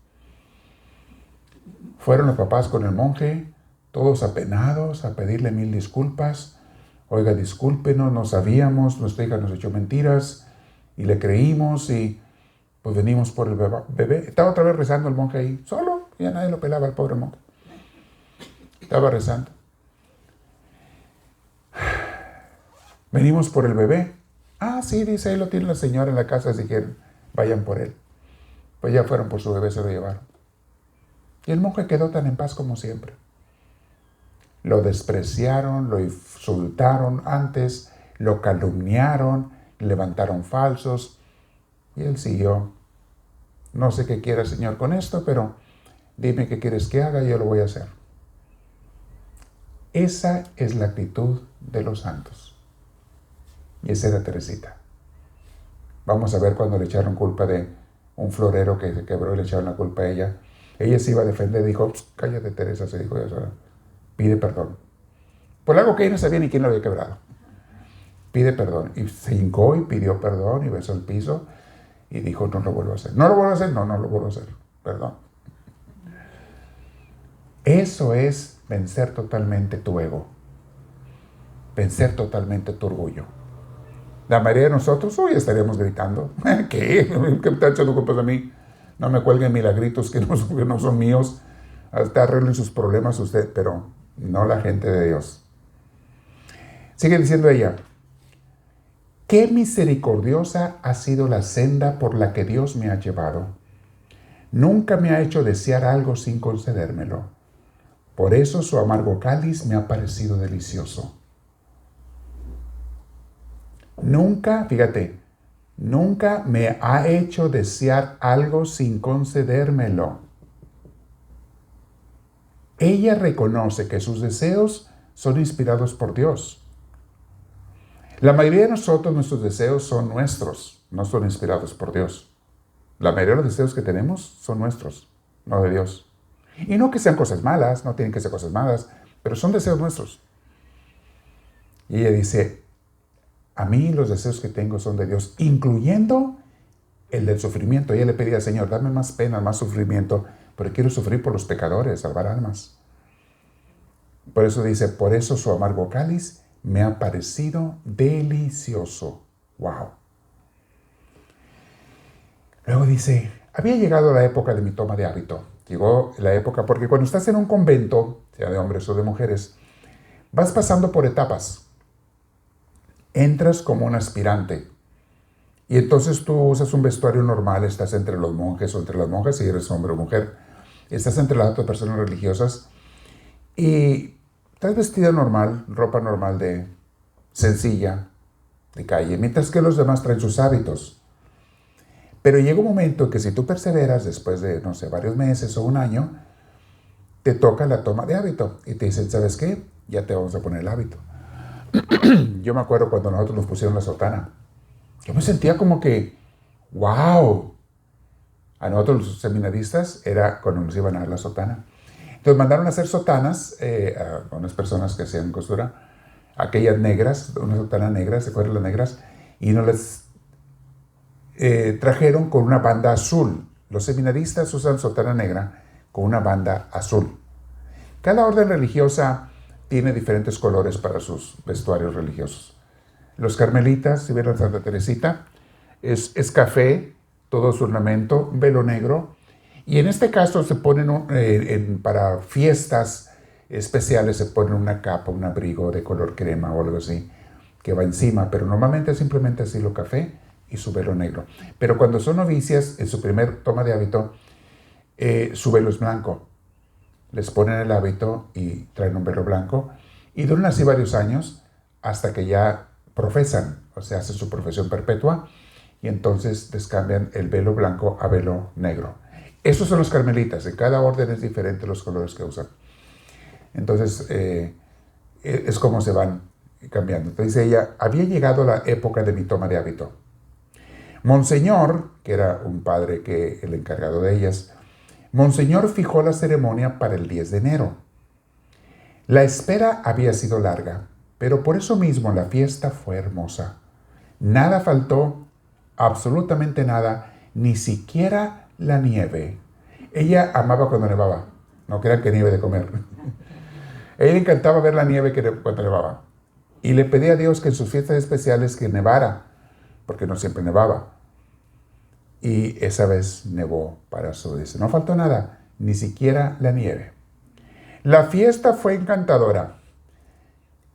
Fueron los papás con el monje, todos apenados, a pedirle 1000 disculpas. Oiga, discúlpenos, no sabíamos, nuestra hija nos echó mentiras y le creímos y pues venimos por el bebé. Estaba otra vez rezando el monje ahí, solo, ya nadie lo pelaba, el pobre monje. Estaba rezando. Venimos por el bebé. Ah, sí, dice, ahí lo tiene la señora en la casa, si quieren, vayan por él. Pues ya fueron por su bebé, se lo llevaron. Y el monje quedó tan en paz como siempre. Lo despreciaron, lo insultaron antes, lo calumniaron, levantaron falsos, y él siguió. No sé qué quiera el Señor con esto, pero dime qué quieres que haga y yo lo voy a hacer. Esa es la actitud de los santos. Y esa era Teresita. Vamos a ver cuando le echaron culpa de un florero que se quebró y le echaron la culpa a ella. Ella se iba a defender, dijo, cállate Teresa, se dijo eso. Pide perdón. Por algo que ella no sabía ni quién lo había quebrado. Pide perdón. Y se hincó y pidió perdón y besó el piso y dijo, no lo vuelvo a hacer. ¿No lo vuelvo a hacer? No, no lo vuelvo a hacer. Perdón. Eso es vencer totalmente tu ego. Vencer totalmente tu orgullo. La mayoría de nosotros hoy estaríamos gritando. ¿Qué? ¿Qué me está echando culpas a mí? No me cuelguen milagritos que no son míos. Hasta arreglen sus problemas usted, pero no la gente de Dios. Sigue diciendo ella, qué misericordiosa ha sido la senda por la que Dios me ha llevado. Nunca me ha hecho desear algo sin concedérmelo. Por eso su amargo cáliz me ha parecido delicioso. Nunca, fíjate, nunca me ha hecho desear algo sin concedérmelo. Ella reconoce que sus deseos son inspirados por Dios. La mayoría de nosotros, nuestros deseos son nuestros, no son inspirados por Dios. La mayoría de los deseos que tenemos son nuestros, no de Dios. Y no que sean cosas malas, no tienen que ser cosas malas, pero son deseos nuestros. Y ella dice, a mí los deseos que tengo son de Dios, incluyendo el del sufrimiento. Ella le pedía al Señor, dame más pena, más sufrimiento, pero quiero sufrir por los pecadores, salvar almas. Por eso dice, por eso su amargo cáliz me ha parecido delicioso. ¡Wow! Luego dice, había llegado la época de mi toma de hábito. Llegó la época, porque cuando estás en un convento, sea de hombres o de mujeres, vas pasando por etapas. Entras como un aspirante. Y entonces tú usas un vestuario normal, estás entre los monjes o entre las monjas, si eres hombre o mujer. Estás entre las otras personas religiosas y estás vestida normal, ropa normal de sencilla, de calle, mientras que los demás traen sus hábitos. Pero llega un momento que si tú perseveras, después de, no sé, varios meses o un año, te toca la toma de hábito y te dicen, ¿sabes qué? Ya te vamos a poner el hábito. Yo me acuerdo cuando nosotros nos pusieron la sotana. Yo me sentía como que, wow. A nosotros los seminaristas era cuando nos iban a dar la sotana. Entonces mandaron a hacer sotanas a unas personas que hacían costura, aquellas negras, una sotana negra, ¿se acuerdan las negras? Y nos las trajeron con una banda azul. Los seminaristas usan sotana negra con una banda azul. Cada orden religiosa tiene diferentes colores para sus vestuarios religiosos. Los carmelitas, si vieron Santa Teresita, es café, todo su ornamento, velo negro. Y en este caso se ponen, para fiestas especiales, se ponen una capa, un abrigo de color crema o algo así, que va encima. Pero normalmente es simplemente así lo café y su velo negro. Pero cuando son novicias, en su primer toma de hábito, su velo es blanco. Les ponen el hábito y traen un velo blanco. Y duran así varios años hasta que ya profesan, o sea, hacen su profesión perpetua y entonces les cambian el velo blanco a velo negro. Esos son los carmelitas, en cada orden es diferente los colores que usan. Entonces, es como se van cambiando. Entonces ella, había llegado la época de mi toma de hábito. Monseñor, que era un padre el encargado de ellas, Monseñor fijó la ceremonia para el 10 de enero. La espera había sido larga, pero por eso mismo la fiesta fue hermosa. Nada faltó, absolutamente nada, ni siquiera la nieve. Ella amaba cuando nevaba, no crean que nieve de comer. A ella le encantaba ver la nieve cuando nevaba. Y le pedía a Dios que en sus fiestas especiales que nevara, porque no siempre nevaba. Y esa vez nevó para su dice. No faltó nada, ni siquiera la nieve. La fiesta fue encantadora.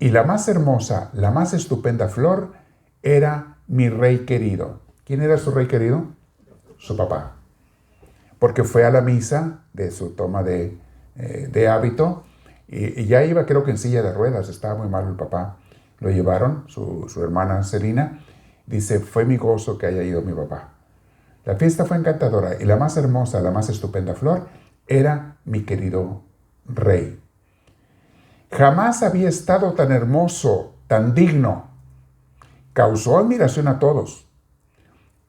Y la más hermosa, la más estupenda flor era mi rey querido. ¿Quién era su rey querido? Su papá. Porque fue a la misa de su toma de hábito y ya iba, creo que en silla de ruedas, estaba muy malo el papá. Lo llevaron, su hermana Celina, dice, fue mi gozo que haya ido mi papá. La fiesta fue encantadora y la más hermosa, la más estupenda flor era mi querido rey. Jamás había estado tan hermoso, tan digno. Causó admiración a todos.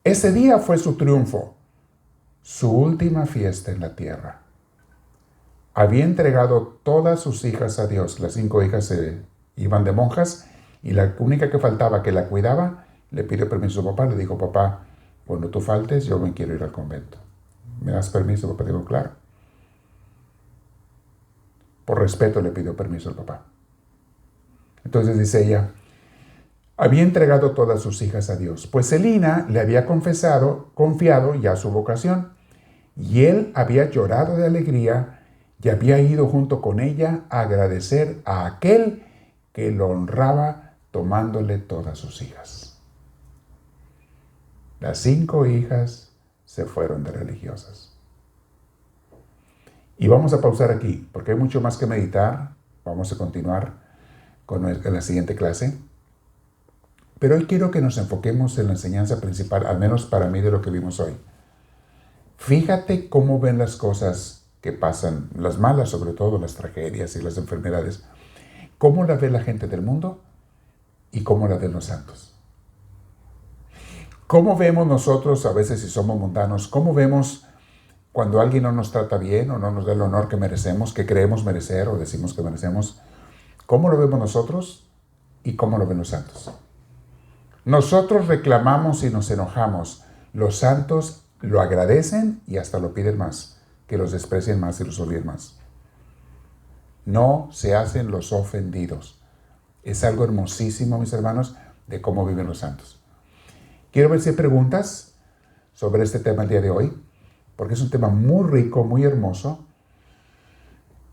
Ese día fue su triunfo, su última fiesta en la tierra. Había entregado todas sus hijas a Dios. Las 5 hijas se iban de monjas y la única que faltaba, que la cuidaba, le pidió permiso a su papá. Le dijo, papá, cuando tú faltes, yo me quiero ir al convento. ¿Me das permiso? Papá dijo, claro. Por respeto le pidió permiso al papá. Entonces dice ella, había entregado todas sus hijas a Dios, pues Celina le había confiado ya su vocación, y él había llorado de alegría y había ido junto con ella a agradecer a aquel que lo honraba tomándole todas sus hijas. Las 5 hijas se fueron de religiosas. Y vamos a pausar aquí, porque hay mucho más que meditar. Vamos a continuar con la siguiente clase. Pero hoy quiero que nos enfoquemos en la enseñanza principal, al menos para mí, de lo que vimos hoy. Fíjate cómo ven las cosas que pasan, las malas sobre todo, las tragedias y las enfermedades, ¿cómo la ve la gente del mundo y cómo la ven los santos? ¿Cómo vemos nosotros, a veces si somos mundanos, cómo vemos cuando alguien no nos trata bien o no nos da el honor que merecemos, que creemos merecer o decimos que merecemos? ¿Cómo lo vemos nosotros y cómo lo ven los santos? Nosotros reclamamos y nos enojamos. Los santos lo agradecen y hasta lo piden más, que los desprecien más y los odien más. No se hacen los ofendidos. Es algo hermosísimo, mis hermanos, de cómo viven los santos. Quiero ver si hay preguntas sobre este tema el día de hoy, porque es un tema muy rico, muy hermoso.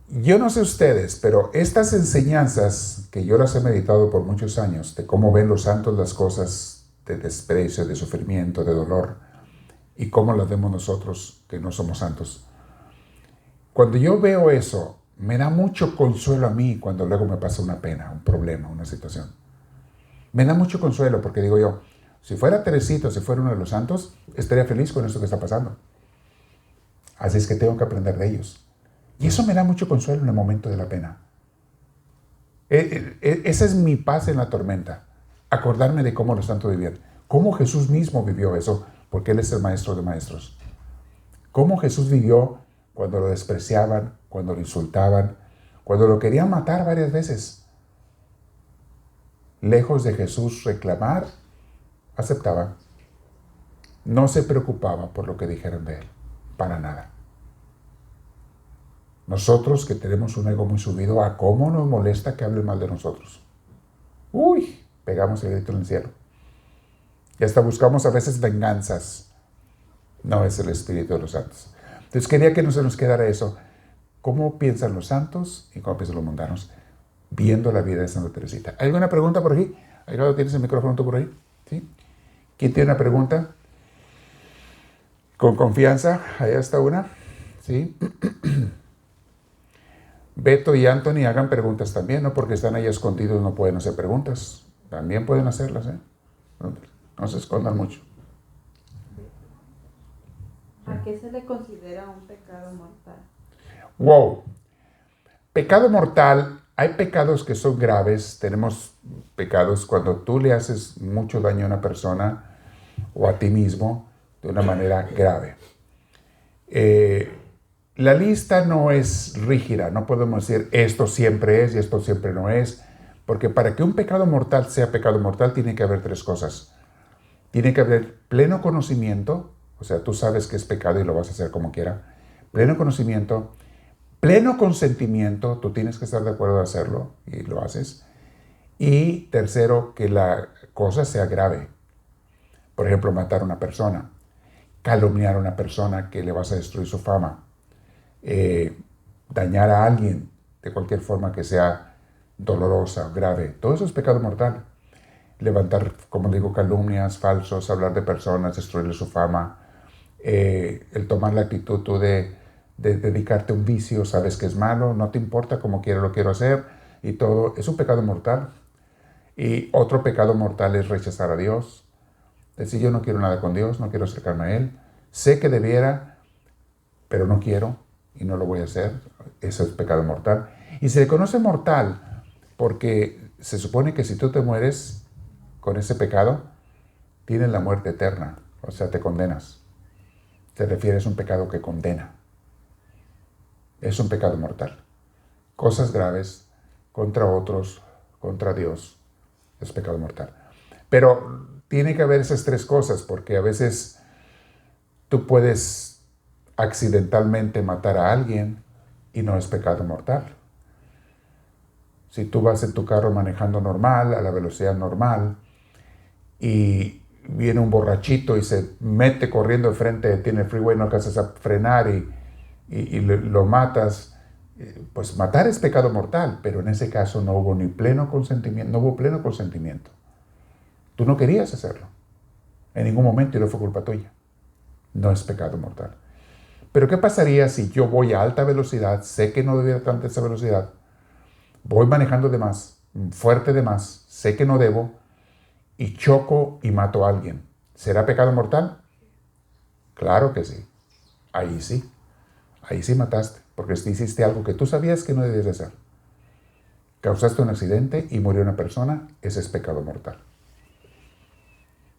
Yo no sé ustedes, pero estas enseñanzas que yo las he meditado por muchos años, de cómo ven los santos las cosas de desprecio, de sufrimiento, de dolor, y cómo las vemos nosotros que no somos santos. Cuando yo veo eso, me da mucho consuelo a mí cuando luego me pasa una pena, un problema, una situación. Me da mucho consuelo porque digo yo, si fuera Teresita, si fuera uno de los santos, estaría feliz con esto que está pasando. Así es que tengo que aprender de ellos. Y eso me da mucho consuelo en el momento de la pena. Esa es mi paz en la tormenta. Acordarme de cómo los santos vivían. Cómo Jesús mismo vivió eso, porque Él es el maestro de maestros. Cómo Jesús vivió cuando lo despreciaban, cuando lo insultaban, cuando lo querían matar varias veces. Lejos de Jesús reclamar, aceptaba. No se preocupaba por lo que dijeran de Él, para nada. Nosotros que tenemos un ego muy subido, ¿a cómo nos molesta que hablen mal de nosotros? Uy, pegamos el grito en el cielo. Y hasta buscamos a veces venganzas. No es el espíritu de los santos. Entonces quería que no se nos quedara eso. ¿Cómo piensan los santos y cómo piensan los mundanos viendo la vida de Santa Teresita? ¿Hay alguna pregunta por aquí? ¿Ahí lado tienes el micrófono tú por ahí? ¿Sí? ¿Quién tiene una pregunta? Con confianza, allá está una. ¿Sí? Beto y Anthony hagan preguntas también, no porque están ahí escondidos no pueden hacer preguntas. También pueden hacerlas, ¿eh? No se escondan mucho. ¿A qué se le considera un pecado mortal? Wow. Pecado mortal, hay pecados que son graves. Tenemos pecados cuando tú le haces mucho daño a una persona o a ti mismo de una manera grave. La lista no es rígida, no podemos decir esto siempre es y esto siempre no es, porque para que un pecado mortal sea pecado mortal tiene que haber tres cosas. Tiene que haber pleno conocimiento, o sea, tú sabes que es pecado y lo vas a hacer como quiera. Pleno conocimiento, pleno consentimiento, tú tienes que estar de acuerdo a hacerlo y lo haces. Y tercero, que la cosa sea grave. Por ejemplo, matar a una persona, calumniar a una persona que le vas a destruir su fama. Dañar a alguien de cualquier forma que sea dolorosa o grave. Todo eso es pecado mortal. Levantar, como digo, calumnias, falsos, hablar de personas, destruirle su fama. El tomar la actitud tú de dedicarte a un vicio, sabes que es malo, no te importa como quiero, lo quiero hacer y todo. Es un pecado mortal. Y otro pecado mortal es rechazar a Dios. Decir yo no quiero nada con Dios, no quiero acercarme a Él. Sé que debiera, pero no quiero y no lo voy a hacer. Eso es pecado mortal. Y se le conoce mortal porque se supone que si tú te mueres con ese pecado, tienes la muerte eterna, o sea, te condenas. Se refiere a un pecado que condena. Es un pecado mortal. Cosas graves contra otros, contra Dios, es pecado mortal. Pero tiene que haber esas tres cosas, porque a veces tú puedes accidentalmente matar a alguien y no es pecado mortal. Si tú vas en tu carro manejando normal, a la velocidad normal, y viene un borrachito y se mete corriendo enfrente de ti en el freeway, no alcanzas a frenar y lo matas, pues matar es pecado mortal, pero en ese caso no hubo ni pleno consentimiento, no hubo pleno consentimiento. Tú no querías hacerlo en ningún momento y no fue culpa tuya. No es pecado mortal. Pero ¿qué pasaría si yo voy a alta velocidad, sé que no debiera tanta esa velocidad, voy manejando de más, fuerte de más, sé que no debo, y choco y mato a alguien? ¿Será pecado mortal? Claro que sí. Ahí sí mataste. porque si hiciste algo que tú sabías que no debías de hacer. Causaste un accidente y murió una persona, ese es pecado mortal.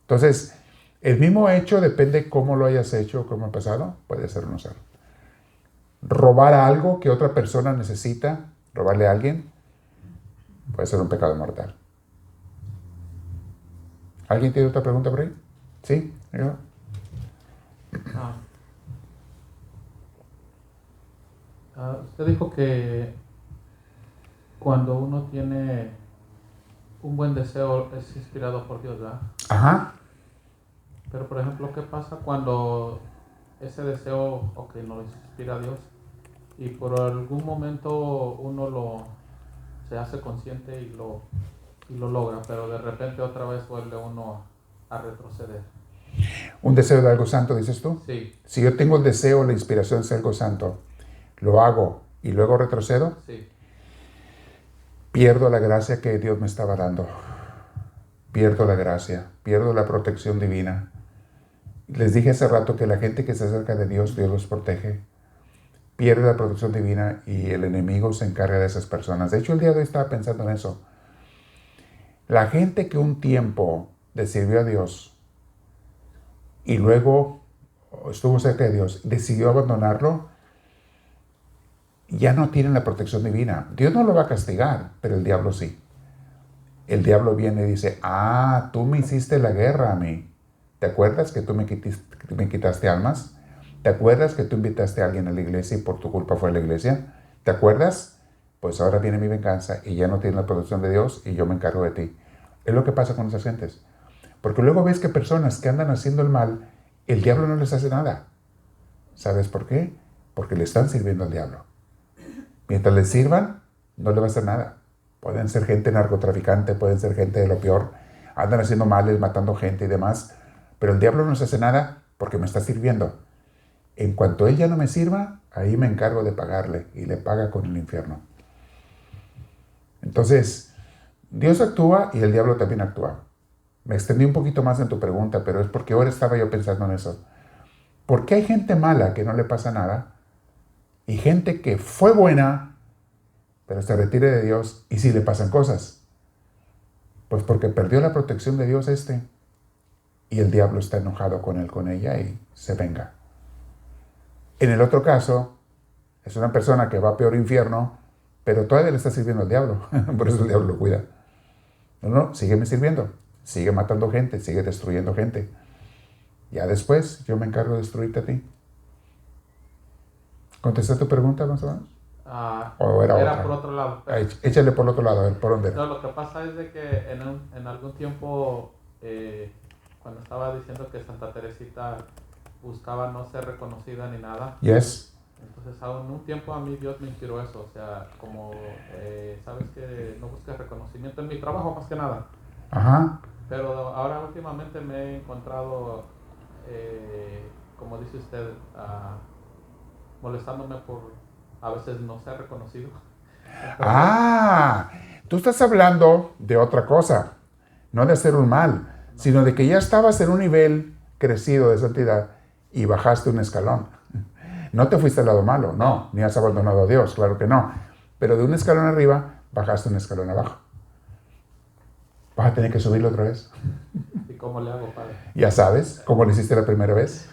Entonces, el mismo hecho depende cómo lo hayas hecho, cómo ha pasado, puede ser o no ser. Robar algo que otra persona necesita, robarle a alguien, puede ser un pecado mortal. ¿Alguien tiene otra pregunta por ahí? ¿Sí? Usted dijo que cuando uno tiene un buen deseo es inspirado por Dios, ¿verdad? Ajá. Pero por ejemplo, ¿qué pasa cuando ese deseo, no lo inspira a Dios y por algún momento uno se hace consciente y lo logra, pero de repente otra vez vuelve uno a retroceder? ¿Un deseo de algo santo, dices tú? Sí. Si yo tengo el deseo, la inspiración de algo santo, lo hago y luego retrocedo, Sí. pierdo la gracia que Dios me estaba dando. Pierdo la gracia, pierdo la protección divina. Les dije hace rato que la gente que se acerca de Dios, Dios los protege. Pierde la protección divina y el enemigo se encarga de esas personas. De hecho, el día de hoy estaba pensando en eso. La gente que un tiempo le sirvió a Dios y luego estuvo cerca de Dios, decidió abandonarlo, ya no tienen la protección divina. Dios no lo va a castigar, pero el diablo sí. El diablo viene y dice, tú me hiciste la guerra a mí. ¿Te acuerdas que tú me quitaste almas? ¿Te acuerdas que tú invitaste a alguien a la iglesia y por tu culpa fue a la iglesia? ¿Te acuerdas? Pues ahora viene mi venganza y ya no tienes la protección de Dios y yo me encargo de ti. Es lo que pasa con esas gentes. Porque luego ves que personas que andan haciendo el mal, el diablo no les hace nada. ¿Sabes por qué? Porque le están sirviendo al diablo. Mientras les sirvan, no le va a hacer nada. Pueden ser gente narcotraficante, pueden ser gente de lo peor. Andan haciendo males, matando gente y demás. Pero el diablo no se hace nada porque me está sirviendo. En cuanto él ya no me sirva, ahí me encargo de pagarle y le paga con el infierno. Entonces, Dios actúa y el diablo también actúa. Me extendí un poquito más en tu pregunta, pero es porque ahora estaba yo pensando en eso. ¿Por qué hay gente mala que no le pasa nada? Y gente que fue buena, pero se retira de Dios y sí le pasan cosas. Pues porque perdió la protección de Dios y el diablo está enojado con él, con ella y se venga. En el otro caso, es una persona que va a peor infierno, pero todavía le está sirviendo al diablo. Por eso el diablo lo cuida. No, sígueme sirviendo. Sigue matando gente, sigue destruyendo gente. Ya después yo me encargo de destruirte a ti. ¿Contesté tu pregunta más o menos? ¿O era otra? Por otro lado. Échale por el otro lado, a ver, ¿por dónde era? No, lo que pasa es de que en algún tiempo, cuando estaba diciendo que Santa Teresita buscaba no ser reconocida ni nada. Yes. Entonces, en un tiempo a mí Dios me inspiró eso. O sea, como, sabes que no busques reconocimiento en mi trabajo más que nada. Ajá. Pero ahora últimamente me he encontrado, como dice usted, molestándome por a veces no ser reconocido. Tú estás hablando de otra cosa, no de hacer un mal, sino de que ya estabas en un nivel crecido de santidad y bajaste un escalón. No te fuiste al lado malo, no, ni has abandonado a Dios, claro que no. Pero de un escalón arriba, bajaste un escalón abajo. Vas a tener que subirlo otra vez. ¿Y cómo le hago, padre? Ya sabes, como lo hiciste la primera vez.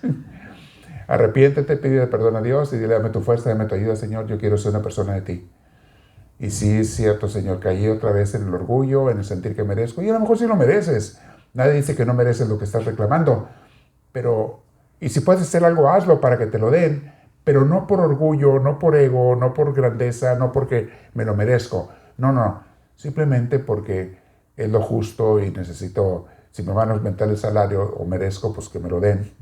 Arrepiéntete, pídele perdón a Dios y dile, dame tu fuerza, dame tu ayuda, Señor, yo quiero ser una persona de ti. Y sí, es cierto, Señor, caí otra vez en el orgullo, en el sentir que merezco. Y a lo mejor sí lo mereces. Nadie dice que no mereces lo que estás reclamando. Pero, y si puedes hacer algo, hazlo para que te lo den. Pero no por orgullo, no por ego, no por grandeza, no porque me lo merezco. No. Simplemente porque es lo justo y necesito, si me van a aumentar el salario o merezco, pues que me lo den.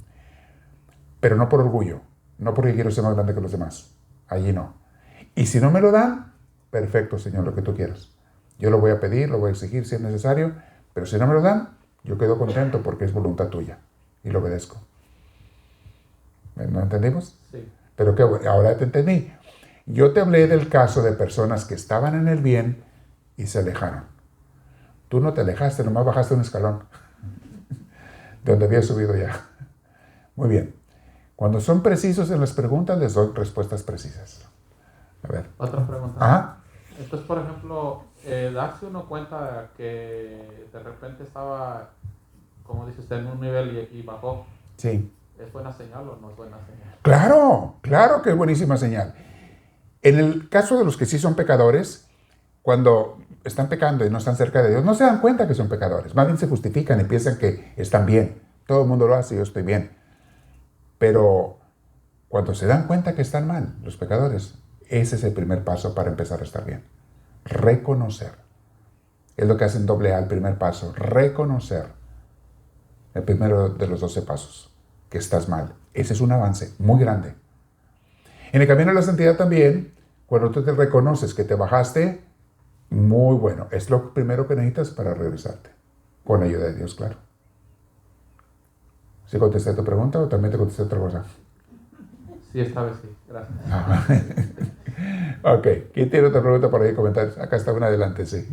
Pero no por orgullo, no porque quiero ser más grande que los demás. Allí no. Y si no me lo dan, perfecto, Señor, lo que tú quieras. Yo lo voy a pedir, lo voy a exigir si es necesario, pero si no me lo dan, yo quedo contento porque es voluntad tuya y lo obedezco. ¿No entendimos? Sí. Pero qué bueno, ahora te entendí. Yo te hablé del caso de personas que estaban en el bien y se alejaron. Tú no te alejaste, nomás bajaste un escalón de donde habías subido ya. Muy bien. Cuando son precisos en las preguntas, les doy respuestas precisas. A ver. Otra pregunta. Ajá. Entonces, por ejemplo, darse uno cuenta que de repente estaba, como dice usted, en un nivel y bajó, Sí. ¿es buena señal o no es buena señal? Claro, claro que es buenísima señal. En el caso de los que sí son pecadores, cuando están pecando y no están cerca de Dios, no se dan cuenta que son pecadores. Más bien se justifican y piensan que están bien. Todo el mundo lo hace y yo estoy bien. Pero cuando se dan cuenta que están mal, los pecadores, ese es el primer paso para empezar a estar bien. Reconocer. Es lo que hacen doble A, el primer paso. Reconocer. El primero de los 12 pasos. Que estás mal. Ese es un avance muy grande. En el camino de la santidad también, cuando tú te reconoces que te bajaste, muy bueno. Es lo primero que necesitas para regresarte. Con la ayuda de Dios, claro. ¿Sí contesté tu pregunta o también te contesté otra cosa? Sí, esta vez sí. Gracias. Ok. ¿Quién tiene otra pregunta por ahí? Comentarios. Acá está una adelante, sí.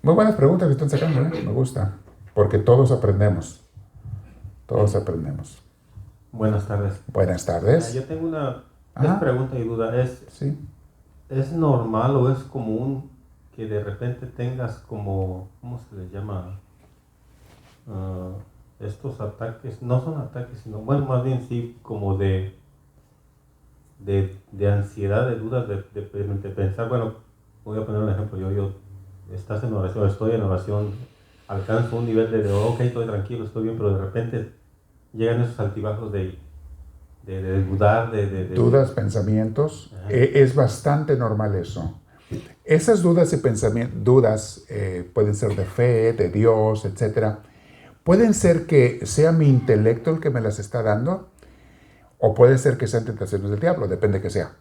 Muy buenas preguntas que están sacando, ¿eh? Me gusta. Porque todos aprendemos. Todos aprendemos. Buenas tardes. Buenas tardes. Yo tengo una Ajá. pregunta y duda. Sí. ¿Es normal o es común que de repente tengas como, ¿cómo se les llama? Estos ataques, no son ataques, sino, bueno, más bien sí, como de ansiedad, de dudas, de pensar, bueno, voy a poner un ejemplo, yo estás en oración, estoy en oración, alcanzo un nivel de ok, estoy tranquilo, estoy bien, pero de repente llegan esos altibajos de dudar, Dudas, pensamientos. Es bastante normal eso. Esas dudas y pensamientos, pueden ser de fe, de Dios, etc. Pueden ser que sea mi intelecto el que me las está dando, o puede ser que sean tentaciones del diablo, depende que sea.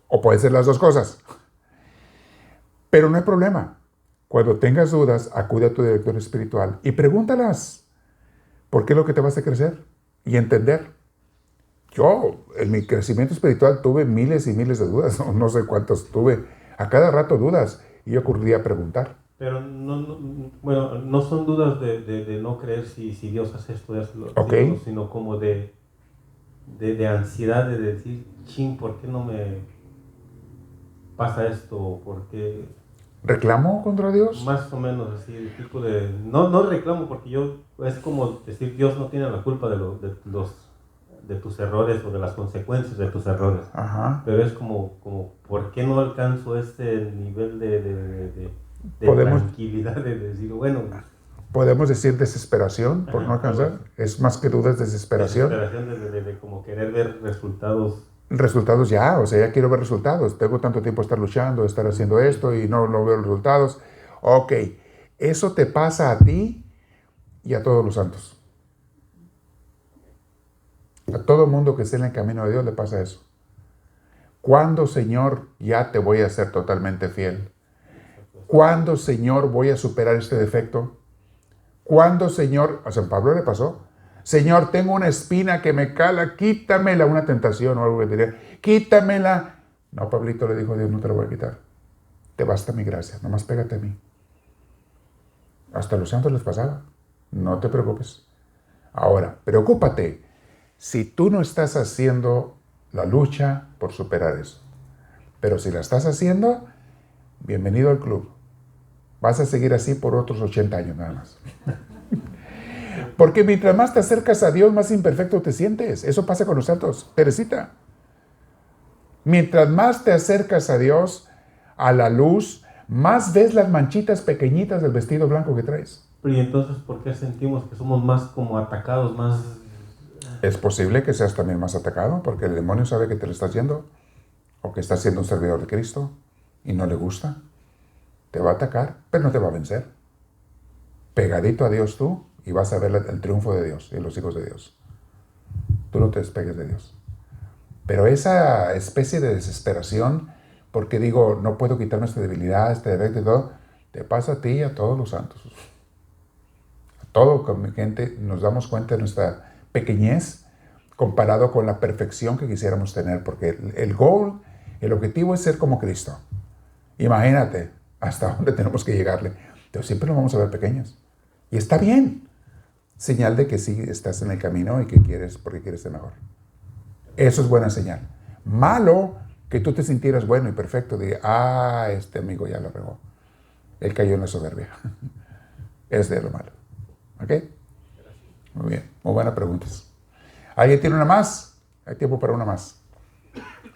O puede ser las dos cosas. Pero no hay problema. Cuando tengas dudas, acude a tu director espiritual y pregúntalas. ¿Por qué es lo que te vas a crecer? Y entender. Yo, en mi crecimiento espiritual, tuve miles y miles de dudas. No sé cuántas tuve. A cada rato dudas. Y yo ocurría a preguntar. Pero bueno, no son dudas de no creer si Dios hace esto, Okay. sino como de ansiedad de decir, chin, ¿por qué no me pasa esto? ¿Por qué? ¿Reclamo contra Dios? Más o menos así, el tipo de... No reclamo porque es como decir, Dios no tiene la culpa de tus errores o de las consecuencias de tus errores. Ajá. Pero es como ¿por qué no alcanzo este nivel de tranquilidad de decir, bueno... Podemos decir desesperación por no alcanzar. Pues, es más que dudas, desesperación. Desesperación de como querer ver resultados. Resultados ya, o sea, ya quiero ver resultados. Tengo tanto tiempo estar luchando, estar haciendo esto y no veo resultados. Ok, eso te pasa a ti y a todos los santos. A todo mundo que esté en el camino de Dios le pasa eso. ¿Cuándo, Señor, ya te voy a ser totalmente fiel? ¿Cuándo, Señor, voy a superar este defecto? ¿Cuándo, Señor? A San Pablo le pasó. Señor, tengo una espina que me cala, quítamela, una tentación o algo que diría, quítamela. No, Pablito, le dijo Dios, no te la voy a quitar. Te basta mi gracia, nomás pégate a mí. Hasta a los santos les pasaba. No te preocupes. Ahora, preocúpate si tú no estás haciendo la lucha por superar eso. Pero si la estás haciendo, bienvenido al club. Vas a seguir así por otros 80 años nada más. Porque mientras más te acercas a Dios, más imperfecto te sientes. Eso pasa con los santos. Teresita. Mientras más te acercas a Dios, a la luz, más ves las manchitas pequeñitas del vestido blanco que traes. Pero ¿y entonces por qué sentimos que somos más como atacados, más... Es posible que seas también más atacado, porque el demonio sabe que te lo estás yendo, o que estás siendo un servidor de Cristo, y no le gusta. Te va a atacar, pero no te va a vencer. Pegadito a Dios tú, y vas a ver el triunfo de Dios y los hijos de Dios. Tú no te despegues de Dios. Pero esa especie de desesperación, porque digo, no puedo quitarme esta debilidad, este defecto y todo, te pasa a ti y a todos los santos. A todo, con mi gente, nos damos cuenta de nuestra pequeñez comparado con la perfección que quisiéramos tener, porque el goal, el objetivo es ser como Cristo. Imagínate hasta dónde tenemos que llegarle. Pero siempre nos vamos a ver pequeños. Y está bien. Señal de que sí estás en el camino y que quieres, porque quieres ser mejor. Eso es buena señal. Malo que tú te sintieras bueno y perfecto. De, este amigo ya lo regó. Él cayó en la soberbia. Es de lo malo. ¿Ok? Muy bien. Muy buenas preguntas. ¿Alguien tiene una más? ¿Hay tiempo para una más?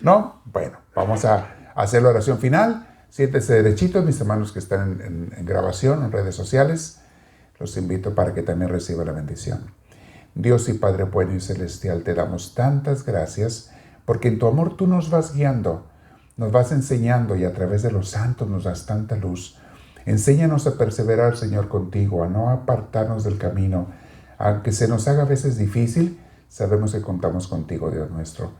¿No? Bueno, vamos a hacer la oración final. Siéntese derechitos, mis hermanos que están en grabación, en redes sociales. Los invito para que también reciban la bendición. Dios y Padre bueno y celestial, te damos tantas gracias porque en tu amor tú nos vas guiando, nos vas enseñando y a través de los santos nos das tanta luz. Enséñanos a perseverar, Señor, contigo, a no apartarnos del camino. Aunque se nos haga a veces difícil, sabemos que contamos contigo, Dios nuestro.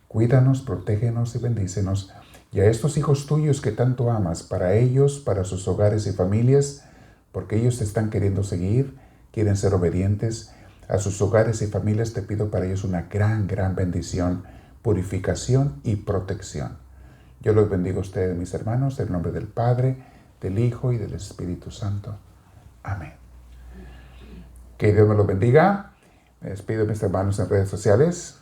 Cuídanos, protégenos y bendícenos. Y a estos hijos tuyos que tanto amas, para ellos, para sus hogares y familias, porque ellos te están queriendo seguir, quieren ser obedientes. A sus hogares y familias te pido para ellos una gran, gran bendición, purificación y protección. Yo los bendigo a ustedes, mis hermanos, en el nombre del Padre, del Hijo y del Espíritu Santo. Amén. Que Dios me los bendiga. Me despido, mis hermanos, en redes sociales.